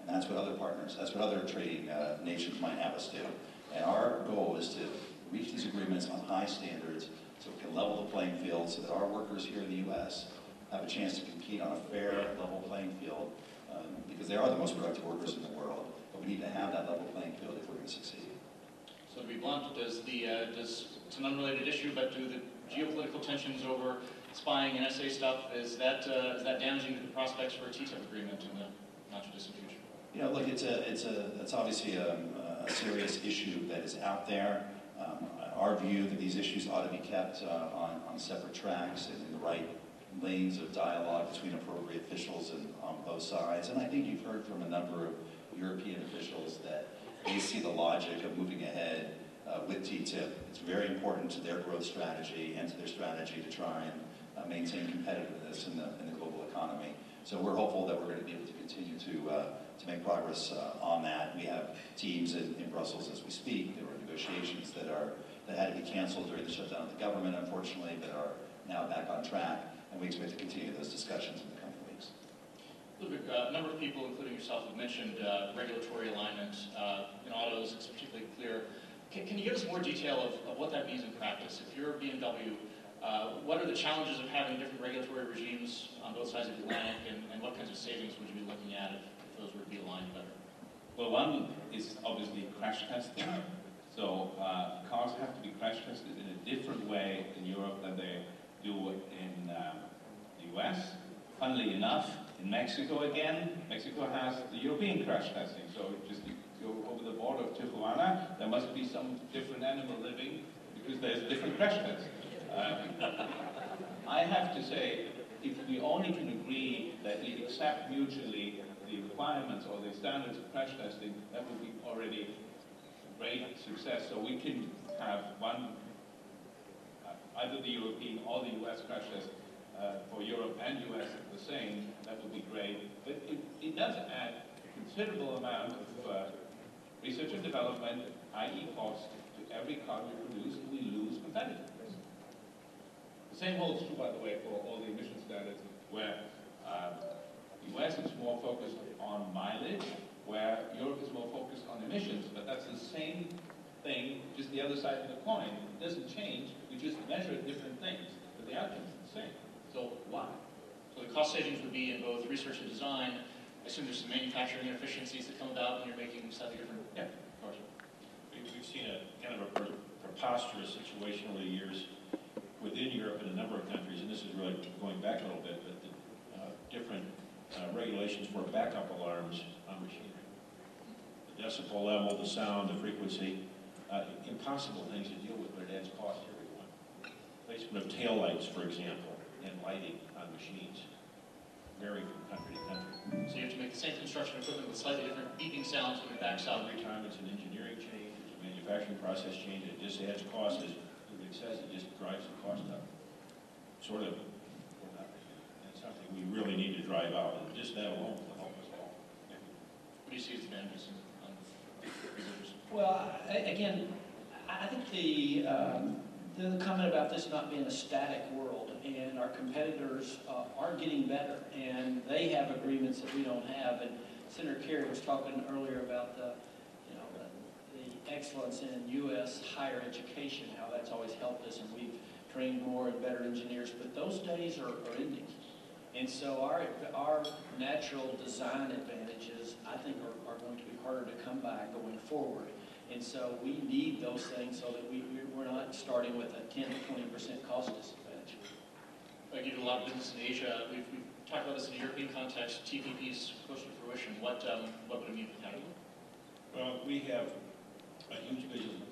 And that's what other partners, that's what other trading nations might have us do. And our goal is to reach these agreements on high standards so we can level the playing field so that our workers here in the U.S. have a chance to compete on a fair, level playing field, because they are the most productive workers in the world. But we need to have that level playing field if we're going to succeed. So to be blunt, it's an unrelated issue, but do the geopolitical tensions over spying and NSA stuff, is that damaging to the prospects for a TTIP agreement in the not too distant future? You know, look, it's obviously a serious issue that is out there. Our view that these issues ought to be kept on separate tracks and in the right lanes of dialogue between appropriate officials and on both sides. And I think you've heard from a number of European officials that they see the logic of moving ahead with TTIP. It's very important to their growth strategy and to their strategy to try and maintain competitiveness in the global economy. So we're hopeful that we're going to be able to continue to make progress on that. We have teams in Brussels as we speak. There were negotiations that had to be canceled during the shutdown of the government, unfortunately, that are now back on track, and we expect to continue those discussions in the coming weeks. Ludwig, a number of people, including yourself, have mentioned regulatory alignment in autos. It's particularly clear. Can you give us more detail of what that means in practice? If you're BMW, what are the challenges of having different regulatory regimes on both sides of the Atlantic, and what kinds of savings would you be looking at if those were to be aligned better? Well, one is obviously crash testing. So cars have to be crash tested in a different way in Europe than they do in the US. Funnily enough, in Mexico again, Mexico has the European crash testing. So just you go over the border of Tijuana, there must be some different animal living because there's different crash tests. I have to say, if we only can agree that we accept mutually the requirements or the standards of crash testing, that would be already a great success. So we can have one, either the European or the US crash test for Europe and US the same. That would be great. But it does add a considerable amount of research and development, i.e. cost, to every car we produce, and we lose competitiveness. The same holds true, by the way, for all the emission standards, where the US is more focused on mileage, where Europe is more focused on emissions, but that's the same thing, just the other side of the coin. It doesn't change, we just measure different things, but the outcome is the same. So why? So the cost savings would be in both research and design. I assume there's some manufacturing inefficiencies that come about when you're making slightly different cars. We've seen a kind of a preposterous situation over the years within Europe and a number of countries, and this is really going back a little bit, but the different regulations for backup alarms on machinery. The decibel level, the sound, the frequency, impossible things to deal with, but it adds cost to everyone. Placement of taillights, for example, and lighting on machines vary from country to country. So you have to make the same construction equipment with slightly different beeping sounds when it backs out. Every time it's an engineering change, it's a manufacturing process change, it just adds cost. As it says, it just drives the cost up. Sort of. It's something we really need to drive out, and just that alone will help us all. Yeah. What do you see as advantages on researchers? Well, again, I think the comment about this not being a static world, and our competitors are getting better, and they have agreements that we don't have. And Senator Kerry was talking earlier about the excellence in U.S. higher education, how that's always helped us, and we've trained more and better engineers. But those days are ending, and so our natural design advantages, I think, are going to be harder to come by going forward. And so we need those things so that we're not starting with a 10 to 20% cost disadvantage. You do a lot of business in Asia. We've talked about this in a European context. TPP's close to fruition. What would it mean for Canada? Well, we have a huge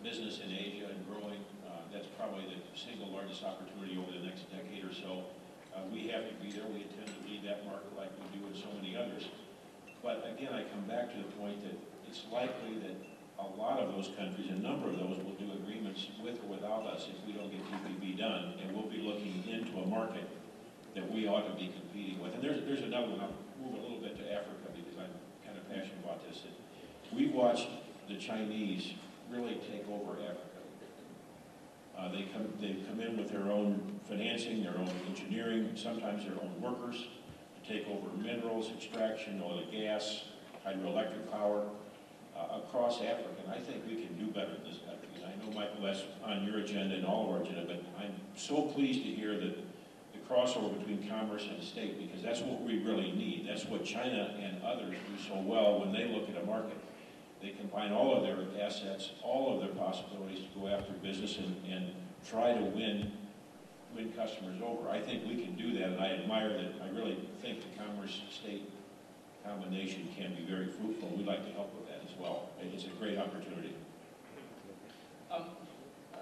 business in Asia and growing. That's probably the single largest opportunity over the next decade or so. We have to be there. We intend to lead that market like we do in so many others. But again, I come back to the point that it's likely that a lot of those countries, a number of those, will do agreements with or without us if we don't get TPP done, and we'll be looking into a market that we ought to be competing with. And there's another one. I'll move a little bit to Africa because I'm kind of passionate about this. We've watched the Chinese really take over Africa. They come in with their own financing, their own engineering, sometimes their own workers to take over minerals, extraction, oil and gas, hydroelectric power across Africa. And I think we can do better in this country. And I know, Michael, that's on your agenda and all of our agenda, but I'm so pleased to hear that the crossover between commerce and state, because that's what we really need. That's what China and others do so well when they look at a market. They combine all of their assets, all of their possibilities to go after business and try to win customers over. I think we can do that, and I admire that. I really think the commerce-state combination can be very fruitful. We'd like to help with that as well. It's a great opportunity.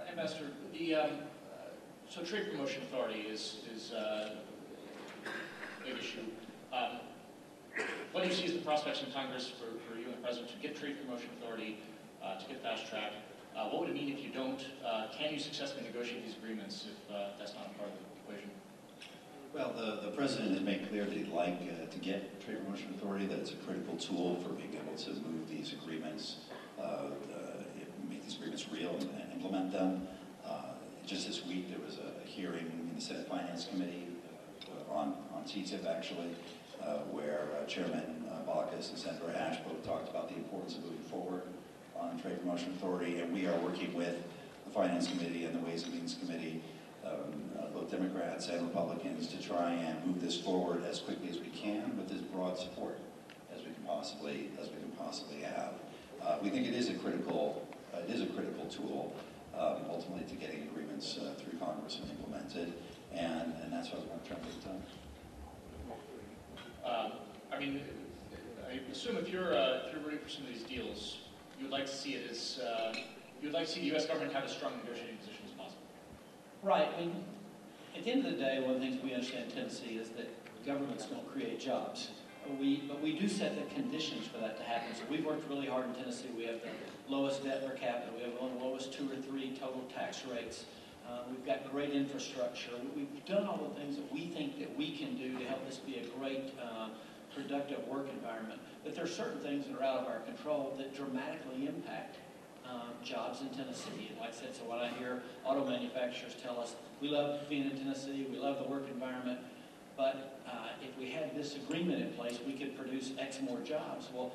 Ambassador, so Trade Promotion Authority is a big issue. What do you see as the prospects in Congress for you and the President to get Trade Promotion Authority, to get fast track? What would it mean if you don't? Can you successfully negotiate these agreements if that's not a part of the equation? Well, the President has made clear that he'd like to get Trade Promotion Authority, that it's a critical tool for being able to move these agreements, make these agreements real and implement them. Just this week there was a hearing in the Senate Finance Committee on TTIP actually, where Chairman Baucus and Senator Ashe both talked about the importance of moving forward on Trade Promotion Authority, and we are working with the Finance Committee and the Ways and Means Committee, both Democrats and Republicans, to try and move this forward as quickly as we can with as broad support as we can possibly have. We think it is a critical tool ultimately to getting agreements through Congress and implemented, and that's what we're trying to get done. I mean, I assume if you're rooting for some of these deals, you would like to see it as you would like to see the U.S. government have as strong a negotiating position as possible. Right. I mean, at the end of the day, one of the things we understand in Tennessee is that governments don't create jobs. But we do set the conditions for that to happen. So we've worked really hard in Tennessee. We have the lowest debt per capita. We have one of the lowest 2 or 3 total tax rates. We've got great infrastructure. We've done all the things that we think that we can do to help this be a great, productive work environment. But there are certain things that are out of our control that dramatically impact jobs in Tennessee. And like I said, so when I hear auto manufacturers tell us, we love being in Tennessee, we love the work environment, but if we had this agreement in place, we could produce X more jobs. Well,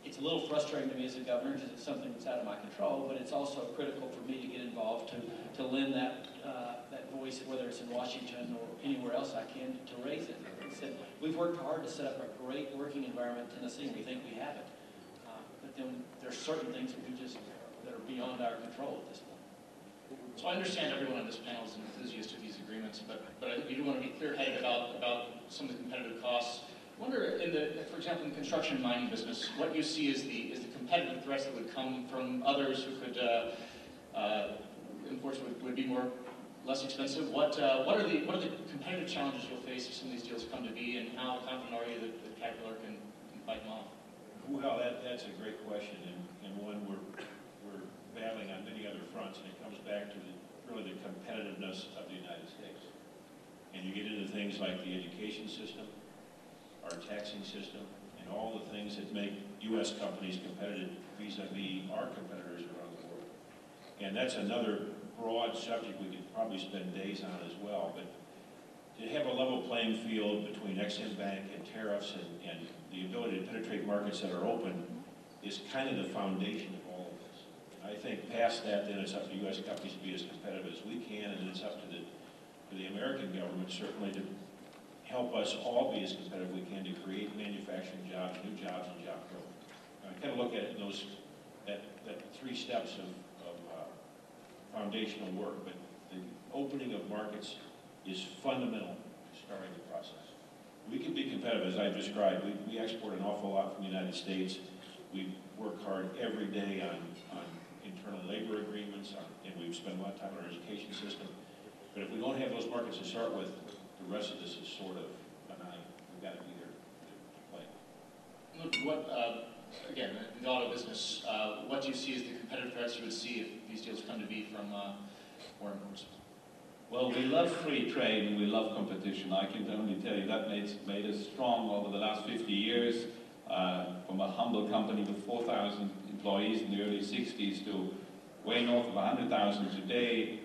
it's a little frustrating to me as a governor because it's something that's out of my control, but it's also critical for me to get involved to lend that voice, whether it's in Washington or anywhere else I can, to raise it. Like I said, we've worked hard to set up a great working environment in Tennessee, and we think we have it. But then there's certain things that are beyond our control at this point. So I understand everyone on this panel is an enthusiast of these agreements, but I think you do want to be clear-headed about some of the competitive costs. I wonder, for example, in the construction and mining business, what you see is the competitive threats that would come from others who could, unfortunately, would be less expensive. What are the competitive challenges you'll face if some of these deals come to be, and how confident are you that Caterpillar can fight them off? Well, that's a great question, and one we're battling on many other fronts, and it comes back to really the competitiveness of the United States. And you get into things like the education system, our taxing system, and all the things that make U.S. companies competitive vis-a-vis our competitors around the world. And that's another broad subject we could probably spend days on as well. But to have a level playing field between Ex-Im Bank and tariffs and the ability to penetrate markets that are open is kind of the foundation of all of this. I think past that, then it's up to U.S. companies to be as competitive as we can, and it's up to the American government certainly to help us all be as competitive as we can to create manufacturing jobs, new jobs, and job growth. I kind of look at it in that 3 steps of foundational work, but the opening of markets is fundamental to starting the process. We can be competitive, as I've described. We export an awful lot from the United States. We work hard every day on internal labor agreements, on and we've spent a lot of time on our education system. But if we don't have those markets to start with, the rest of this is sort of benign. We've got to be there to play. What, again, in the auto business, what do you see as the competitive threats you would see if these deals come to be from foreign imports? Well, we love free trade and we love competition. I can only tell you that made us strong over the last 50 years. From a humble company with 4,000 employees in the early 60s to way north of 100,000 today.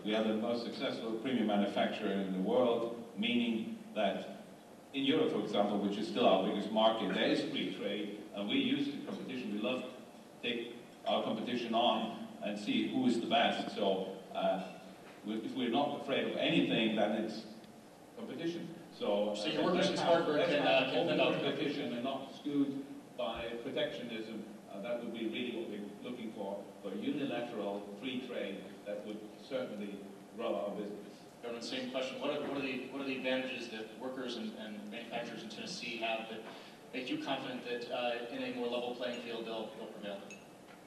We are the most successful premium manufacturer in the world, meaning that in Europe, for example, which is still our biggest market, there is free trade, and we use the competition. We love to take our competition on and see who is the best. So if we're not afraid of anything, then it's competition. So your workers in Spartanburg can fend off competition and not skewed by protectionism. That would be really what we're looking for unilateral free trade that would certainly grow our business. Government, same question. What are the advantages that workers and manufacturers in Tennessee have that make you confident that in a more level playing field they'll prevail?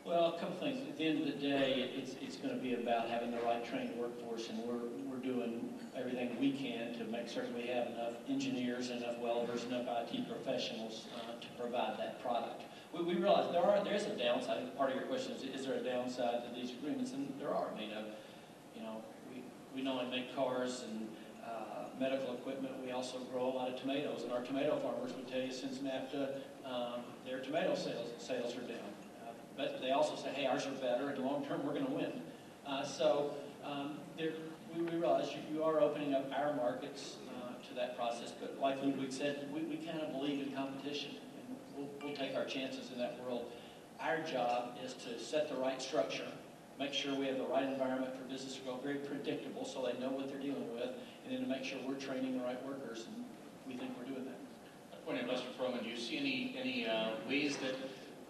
Well, a couple things. At the end of the day, it's going to be about having the right trained workforce, and we're doing everything we can to make certain we have enough engineers, enough welders, enough IT professionals to provide that product. We realize there is a downside. I think part of your question is there a downside to these agreements? And there are. I mean, we not only make cars and medical equipment, we also grow a lot of tomatoes, and our tomato farmers would tell you since NAFTA, their tomato sales are down. But they also say, hey, ours are better, in the long term, we're going to win. We realize you are opening up our markets to that process, but like Ludwig said, we kind of believe in competition, and we'll take our chances in that world. Our job is to set the right structure, make sure we have the right environment for business to go very predictable so they know what they're dealing with, and then to make sure we're training the right workers, and we think we're doing that. Point out, Mr. Froman, do you see any ways that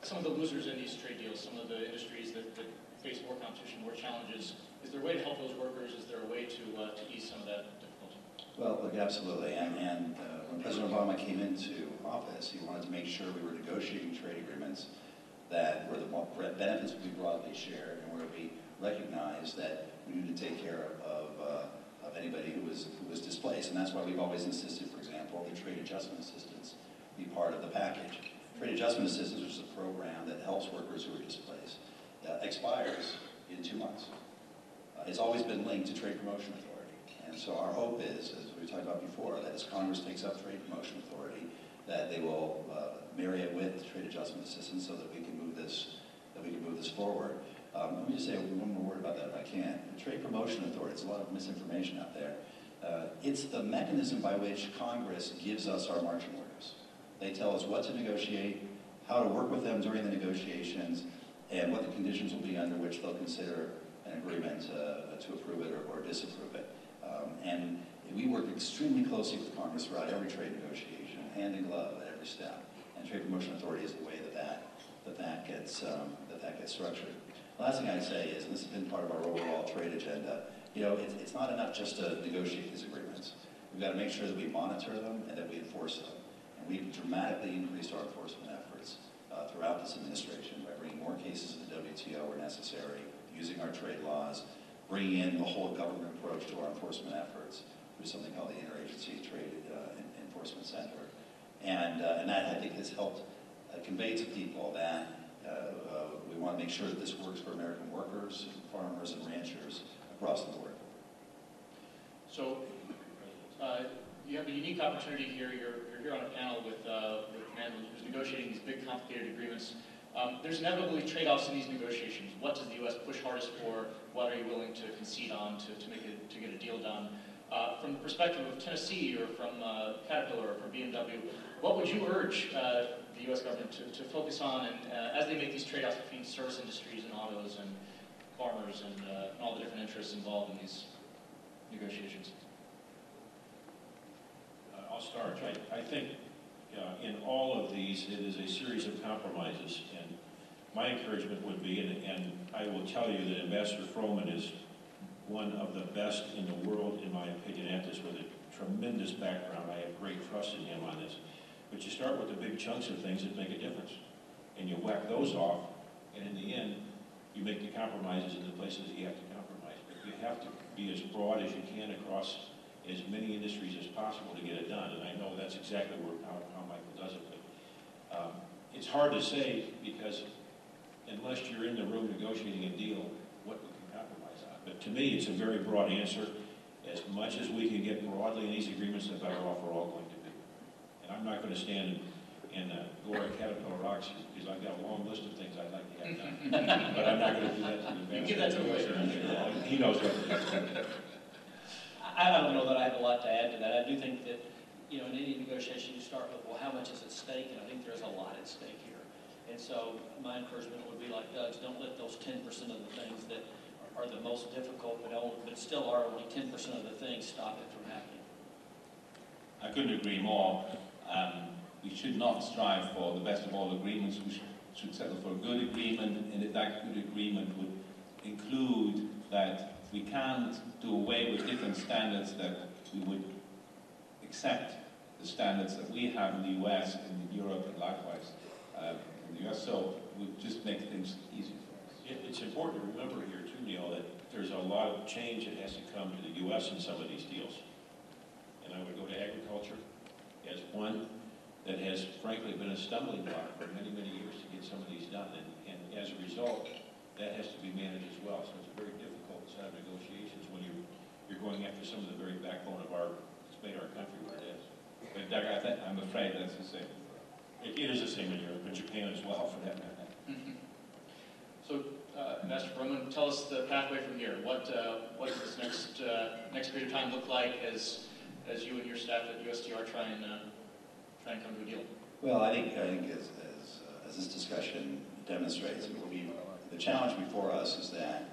some of the losers in these trade deals, some of the industries that face more competition, more challenges, is there a way to help those workers? Is there a way to ease some of that difficulty? Well, look, absolutely. And when President Obama came into office, he wanted to make sure we were negotiating trade agreements that where the benefits would be broadly shared and where we recognized that we needed to take care of anybody who was displaced. And that's why we've always insisted, for example, the trade adjustment assistance be part of the package. Trade adjustment assistance, which is a program that helps workers who are displaced, expires in 2 months. It's always been linked to Trade Promotion Authority. And so our hope is, as we talked about before, that as Congress takes up Trade Promotion Authority, that they will marry it with trade adjustment assistance so that we can move this forward. Let me just say one more word about that if I can. The Trade Promotion Authority, it's a lot of misinformation out there. It's the mechanism by which Congress gives us our marching orders. They tell us what to negotiate, how to work with them during the negotiations, and what the conditions will be under which they'll consider an agreement to approve it or disapprove it. And we work extremely closely with Congress throughout every trade negotiation, hand in glove at every step. And Trade Promotion Authority is the way that gets structured. The last thing I'd say is, and this has been part of our overall trade agenda, it's not enough just to negotiate these agreements. We've got to make sure that we monitor them and that we enforce them. And we've dramatically increased our enforcement efforts throughout this administration by bringing more cases to the WTO where necessary, using our trade laws, bringing in the whole government approach to our enforcement efforts through something called the Interagency Trade Enforcement Center. And that, I think, has helped convey to people that we want to make sure that this works for American workers, farmers, and ranchers across the board. So you have a unique opportunity here. You're here on a panel with a man who's negotiating these big, complicated agreements. There's inevitably trade-offs in these negotiations. What does the U.S. push hardest for? What are you willing to concede on to get a deal done? From the perspective of Tennessee or from Caterpillar or from BMW, what would you urge the U.S. government to focus on as they make these trade-offs between service industries and autos and farmers and all the different interests involved in these negotiations? I'll start. I think in all of these, it is a series of compromises, and my encouragement would be, and I will tell you that Ambassador Froman is one of the best in the world, in my opinion, at this, with a tremendous background. I have great trust in him on this. But you start with the big chunks of things that make a difference, and you whack those off, and in the end, you make the compromises in the places that you have to you have to be as broad as you can across as many industries as possible to get it done. And I know that's exactly how Michael does it. But it's hard to say because unless you're in the room negotiating a deal, what we can compromise on. But to me, it's a very broad answer. As much as we can get broadly in these agreements, the better off we're all going to be. And I'm not going to stand and go at Caterpillar Rocks because I've got a long list of things I'd like to have done. But I'm not going to do that to the advance. You give that to him later. He knows what it is. I don't know that I have a lot to add to that. I do think that, you know, in any negotiation you start with, well, how much is at stake? And I think there's a lot at stake here. And so my encouragement would be like Doug's, don't let those 10% of the things that are the most difficult, but still are only 10% of the things stop it from happening. I couldn't agree more. We should not strive for the best of all agreements. We should settle for a good agreement, and that good agreement would include that we can't do away with different standards, that we would accept the standards that we have in the US and in Europe and likewise in the US. So we just make things easier for us. It's important to remember here too, Neil, that there's a lot of change that has to come to the US in some of these deals. And I would go to agriculture as one that has frankly been a stumbling block for many, many years to get some of these done. And as a result, that has to be managed as well. So it's a very difficult set of negotiations when you're going after some of the very backbone of it's made our country what it is. But Doug, I'm afraid that's the same. It is the same in Europe and Japan as well, for that matter. So, Ambassador Broman, tell us the pathway from here. What does this next period of time look like as you and your staff at USTR try and come to a deal? Well, I think as this discussion demonstrates, the challenge before us is that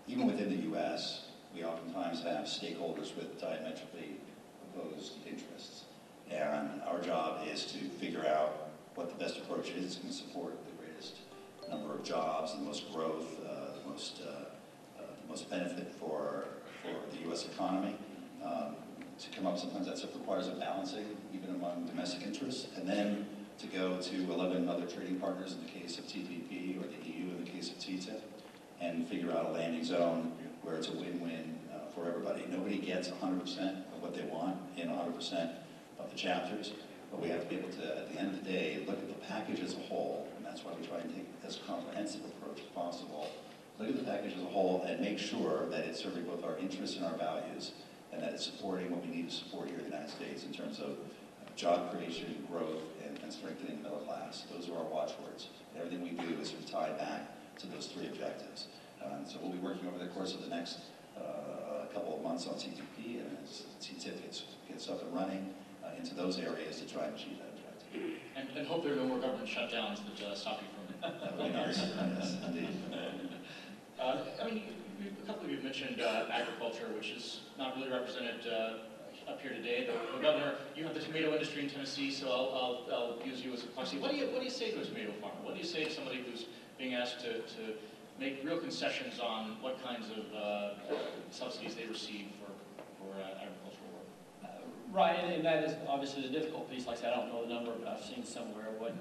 even within the U.S., we oftentimes have stakeholders with diametrically opposed interests. And our job is to figure out what the best approach is to support the greatest number of jobs, the most growth, the most benefit for the U.S. economy. To come up, sometimes that requires a balancing, even among domestic interests, and then to go to 11 other trading partners in the case of TPP or the EU in the case of TTIP, and figure out a landing zone where it's a win-win for everybody. Nobody gets 100% of what they want in 100% of the chapters, but we have to be able to, at the end of the day, look at the package as a whole, and that's why we try and take as comprehensive approach as possible. Look at the package as a whole and make sure that it's serving both our interests and our values, and that it's supporting what we need to support here in the United States in terms of job creation, growth, and strengthening the middle class. Those are our watchwords. And everything we do is tied back to those three objectives. So we'll be working over the course of the next couple of months on TTP, and as TTIP gets up and running into those areas to try and achieve that objective. And hope there are no more government shutdowns that stop you from it. That would be nice. Yes, indeed. I mean, a couple of you have mentioned agriculture, which is not really represented up here today. The governor, you have the tomato industry in Tennessee, so I'll use you as a proxy. What do you say to a tomato farmer? What do you say to somebody who's being asked to make real concessions on what kinds of subsidies they receive for agricultural work? Right, and that is obviously the difficult piece. Like I said, I don't know the number, but I've seen somewhere what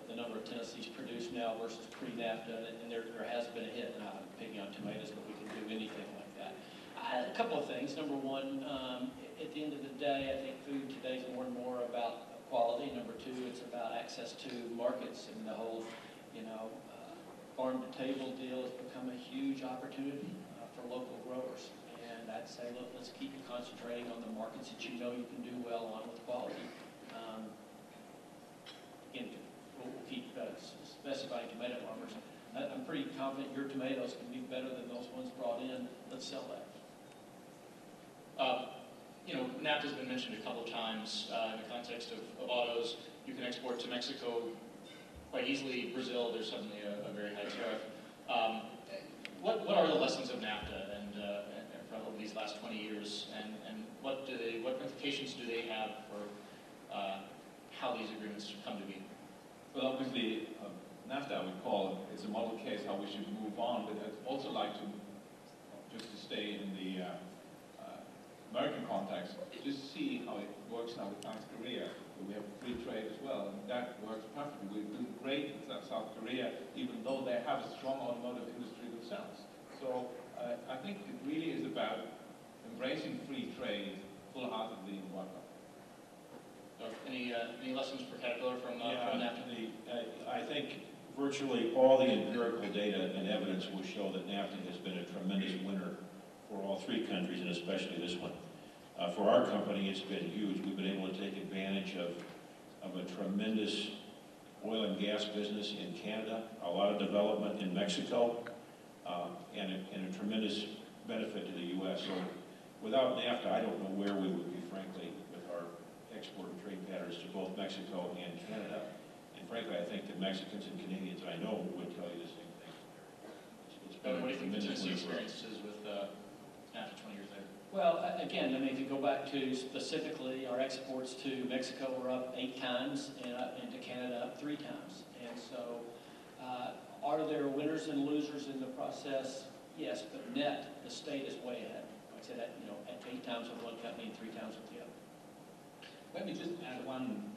the number of Tennessee's produced now versus pre-NAFTA, and there has been a hit. Not picking on tomatoes, but we can do anything like that. A couple of things. Number one, at the end of the day, I think food today is more and more about quality. Number two, it's about access to markets, and the whole, farm-to-table deal has become a huge opportunity for local growers. And I'd say, look, let's keep concentrating on the markets that you know you can do well on with quality. Again, we'll keep specifying tomato farmers. I'm pretty confident your tomatoes can be better than those ones brought in. Let's sell that. NAFTA has been mentioned a couple of times in the context of autos. You can export to Mexico quite easily. Brazil, there's suddenly a very high tariff. What are the lessons of NAFTA and from over these last 20 years, and what implications do they have for how these agreements come to be? Well, obviously, NAFTA, I would call it's a model case how we should move on, but I'd also like to, just to stay in the American context, just see how it works now with South Korea. We have free trade as well, and that works perfectly. We're doing great with South Korea, even though they have a strong automotive industry themselves. So I think it really is about embracing free trade full-heartedly in WACA. Any lessons for Caterpillar from NAFTA? I think virtually all the empirical data and evidence will show that NAFTA has been a tremendous winner for all three countries, and especially this one. For our company, it's been huge. We've been able to take advantage of a tremendous oil and gas business in Canada, a lot of development in Mexico, and a tremendous benefit to the U.S. So without NAFTA, I don't know where we would be, frankly, with our export and trade patterns to both Mexico and Canada. And frankly, I think the Mexicans and Canadians I know would tell you the same thing. What do you think the Tennessee experience is with NAFTA 20 years later? Well, again, I mean, if you go back to specifically our exports to Mexico were up 8 times and to Canada up 3 times. And so are there winners and losers in the process? Yes, but net, the state is way ahead. Like I said, at 8 times with one company and 3 times with the other. Let me just add one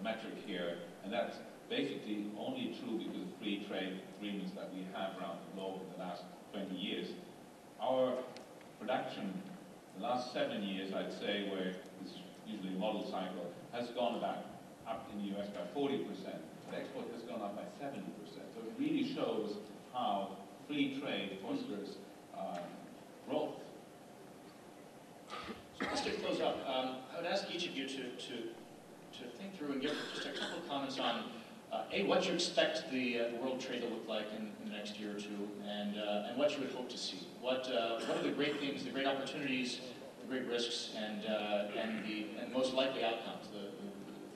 metric here, and that's basically only true because of free trade agreements that we have around the globe in the last 20 years. Our production, the last 7 years, I'd say, where this is usually a model cycle, has gone up in the US by 40%. But export has gone up by 70%. So it really shows how free trade fosters growth. So just to close up, I would ask each of you to think through and give just a couple of comments on what you expect the world trade to look like in the next year or two, and what you would hope to see. What are the great things, the great opportunities, the great risks, and most likely outcomes, the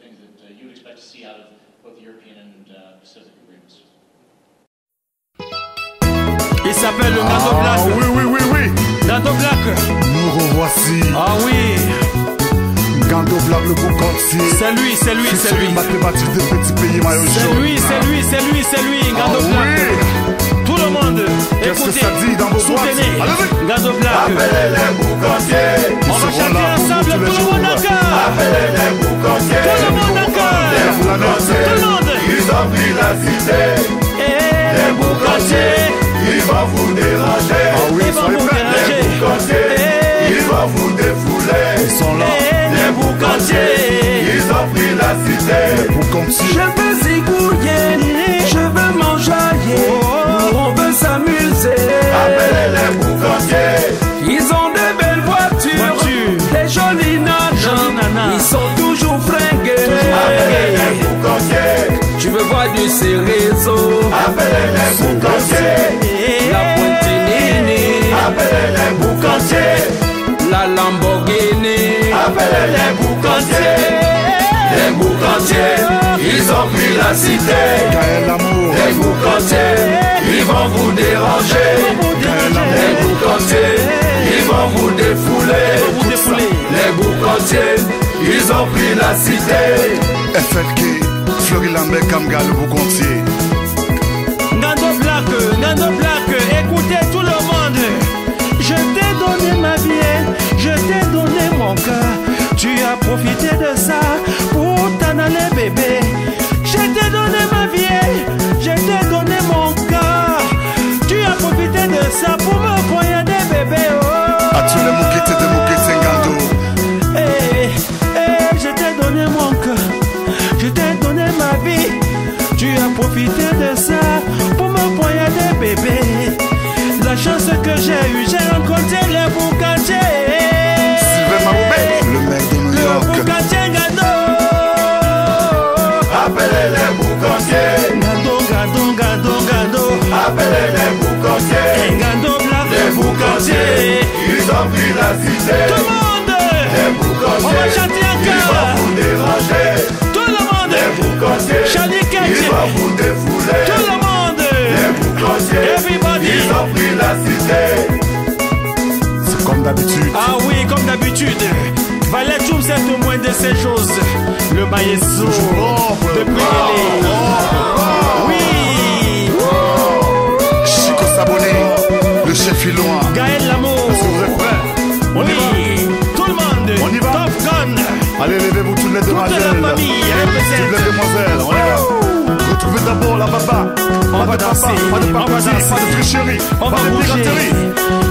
things that you would expect to see out of both the European and Pacific agreements? Il s'appelle le Gando Black. Oui. Gando Black. Nous revoici. Ah oui. Gando Black, le beau quartier. C'est lui. Mathématiques des petits pays maillot jaune. C'est lui. Gando Black. Tout le monde. Qu'est-ce que ça dit dans vos boîtes? Allez-y. Gando Black. Appelez les boucantiers. On va chanter ensemble, tout le monde encore. Appelez les boucantiers. Tout le monde encore. Tout le monde. Ils ont pris la cité. Les boucantiers. Ils vont vous déranger. Ah oui, soyez prêts. Les boucantiers, ils vont vous défouler. Ils sont là. Les boucantiers, ils ont pris la cité. Les boucantiers. Je veux zigouiller, je veux m'enjailler. On veut s'amuser. Appelez les boucantiers. Ils ont de belles voitures, des jolies nanas. Ils sont toujours fringués. Appelez les boucantiers. Tu veux voir du cérézo. Appelez les boucantiers. La Pontinini. Appelez les boucantiers. La Lamborghini. Appelez les boucantiers. Les boucantiers, ils ont pris la cité. Les boucantiers, ils vont vous déranger. Les boucantiers, ils vont vous défouler. Les boucantiers, ils ont pris la cité. FLK, Fleury Lambert, Kamga, le boucantier. Gando Black, écoutez tout le monde. Je t'ai donné ma vie, je t'ai donné mon cœur. Tu as profité de ça pour t'en aller, bébé. Je t'ai donné ma vie, je t'ai donné mon cœur. Tu as profité de ça pour me poignarder, bébé. Oh. As-tu les mouquettes de mouquettes, Gando? Je t'ai donné mon cœur, je t'ai donné ma vie. Tu as profité de ça pour me poignarder, bébé. La chance que j'ai eue, j'ai rencontré le boucantier. Sylvain Maroubé, le mec de New York. Le boucantier Gando. Appelez les boucantiers. Gando. Appelez les boucantiers. Gando Black. Les boucantiers, ils ont pris la cité. Tout le monde. Les boucantiers, on va chanter encore. Ils vont vous déranger. Tout le monde. Les boucantiers, ils vont vous défouler. Tout le monde. Les boucantiers, everybody, ils ont pris la cité. C'est comme d'habitude. Ah oui, comme d'habitude. Valet Choum, c'est au moins de ces choses. Le maïesso de Prélé. Oui. Chico Saboné, le chef Iloin. Gaël Lamour. Est-ce que vous êtes prêts? On y va. Tout le monde. On y va. Top Gun. Allez, levez-vous toutes les demoiselles. Toute la famille. Toutes les demoiselles. On y va. Retrouvez d'abord la baba. On va danser. Pas de On va danser. Pas de triche. chérie. On va bouger.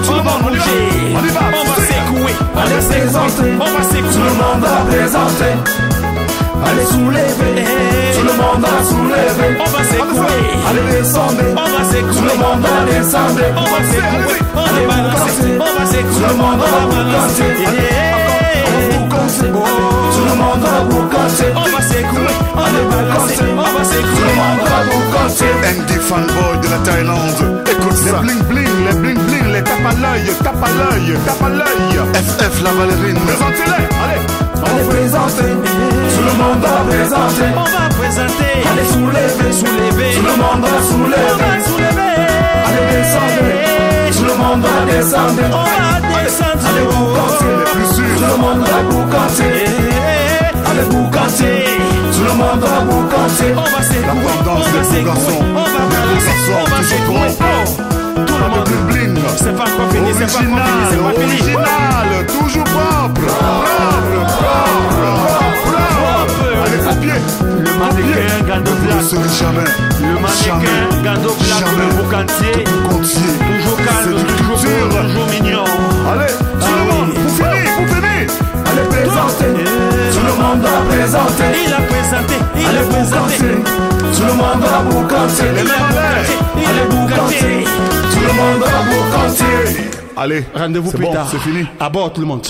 On va bouger. On y va. On va secouer. Allez présenter. On va secouer. Tout le monde va présenter. Allez soulever. Tout le monde va soulever. On va secouer. Allez descendre. On va secouer. Tout le monde va descendre. On va secouer. On va balancer. On va secouer. Tout le monde va balancer. Tout le monde va boucanter. On va secouer. On va balancer. On va secouer. Tout le monde va boucanter. Andy fanboy de la Thaïlande. Écoute ça. Les bling bling, les bling bling, les tape à l'œil, tape à l'œil, tape à l'œil. FF la ballerine. Présentez-les, allez. Allez présenter. Tout le monde va présenter. On va présenter. Allez soulever. Soulever. Tout le monde va soulever. On va soulever. Allez descendre. Tout le monde va descendre. On va descendre. Allez boucanter. Tout le monde va boucanter. Allez boucanter. Tout le monde va boucanter. On va secouer. La tendance des petits garçons. On va balancer. On va secouer. Tout le monde. Bling bling. C'est pas encore fini. C'est pas encore fini. C'est pas fini. Original, toujours propre. Allez, copier. Le mannequin Gando Black. Ne serait jamais. Le mannequin Gando Black. Le boucantier. Toujours calme, toujours beau, toujours mignon. Allez, tout le monde, vous finissez. Allez présenter. Tout le monde va présenter. Il a présenté. Il Allez a présenté. boucanter. Tout le monde va boucanter. Allez boucanter. Tout le monde va boucanter. Allez, Rendez-vous c'est plus bon, tard. c'est fini. À bord tout le monde.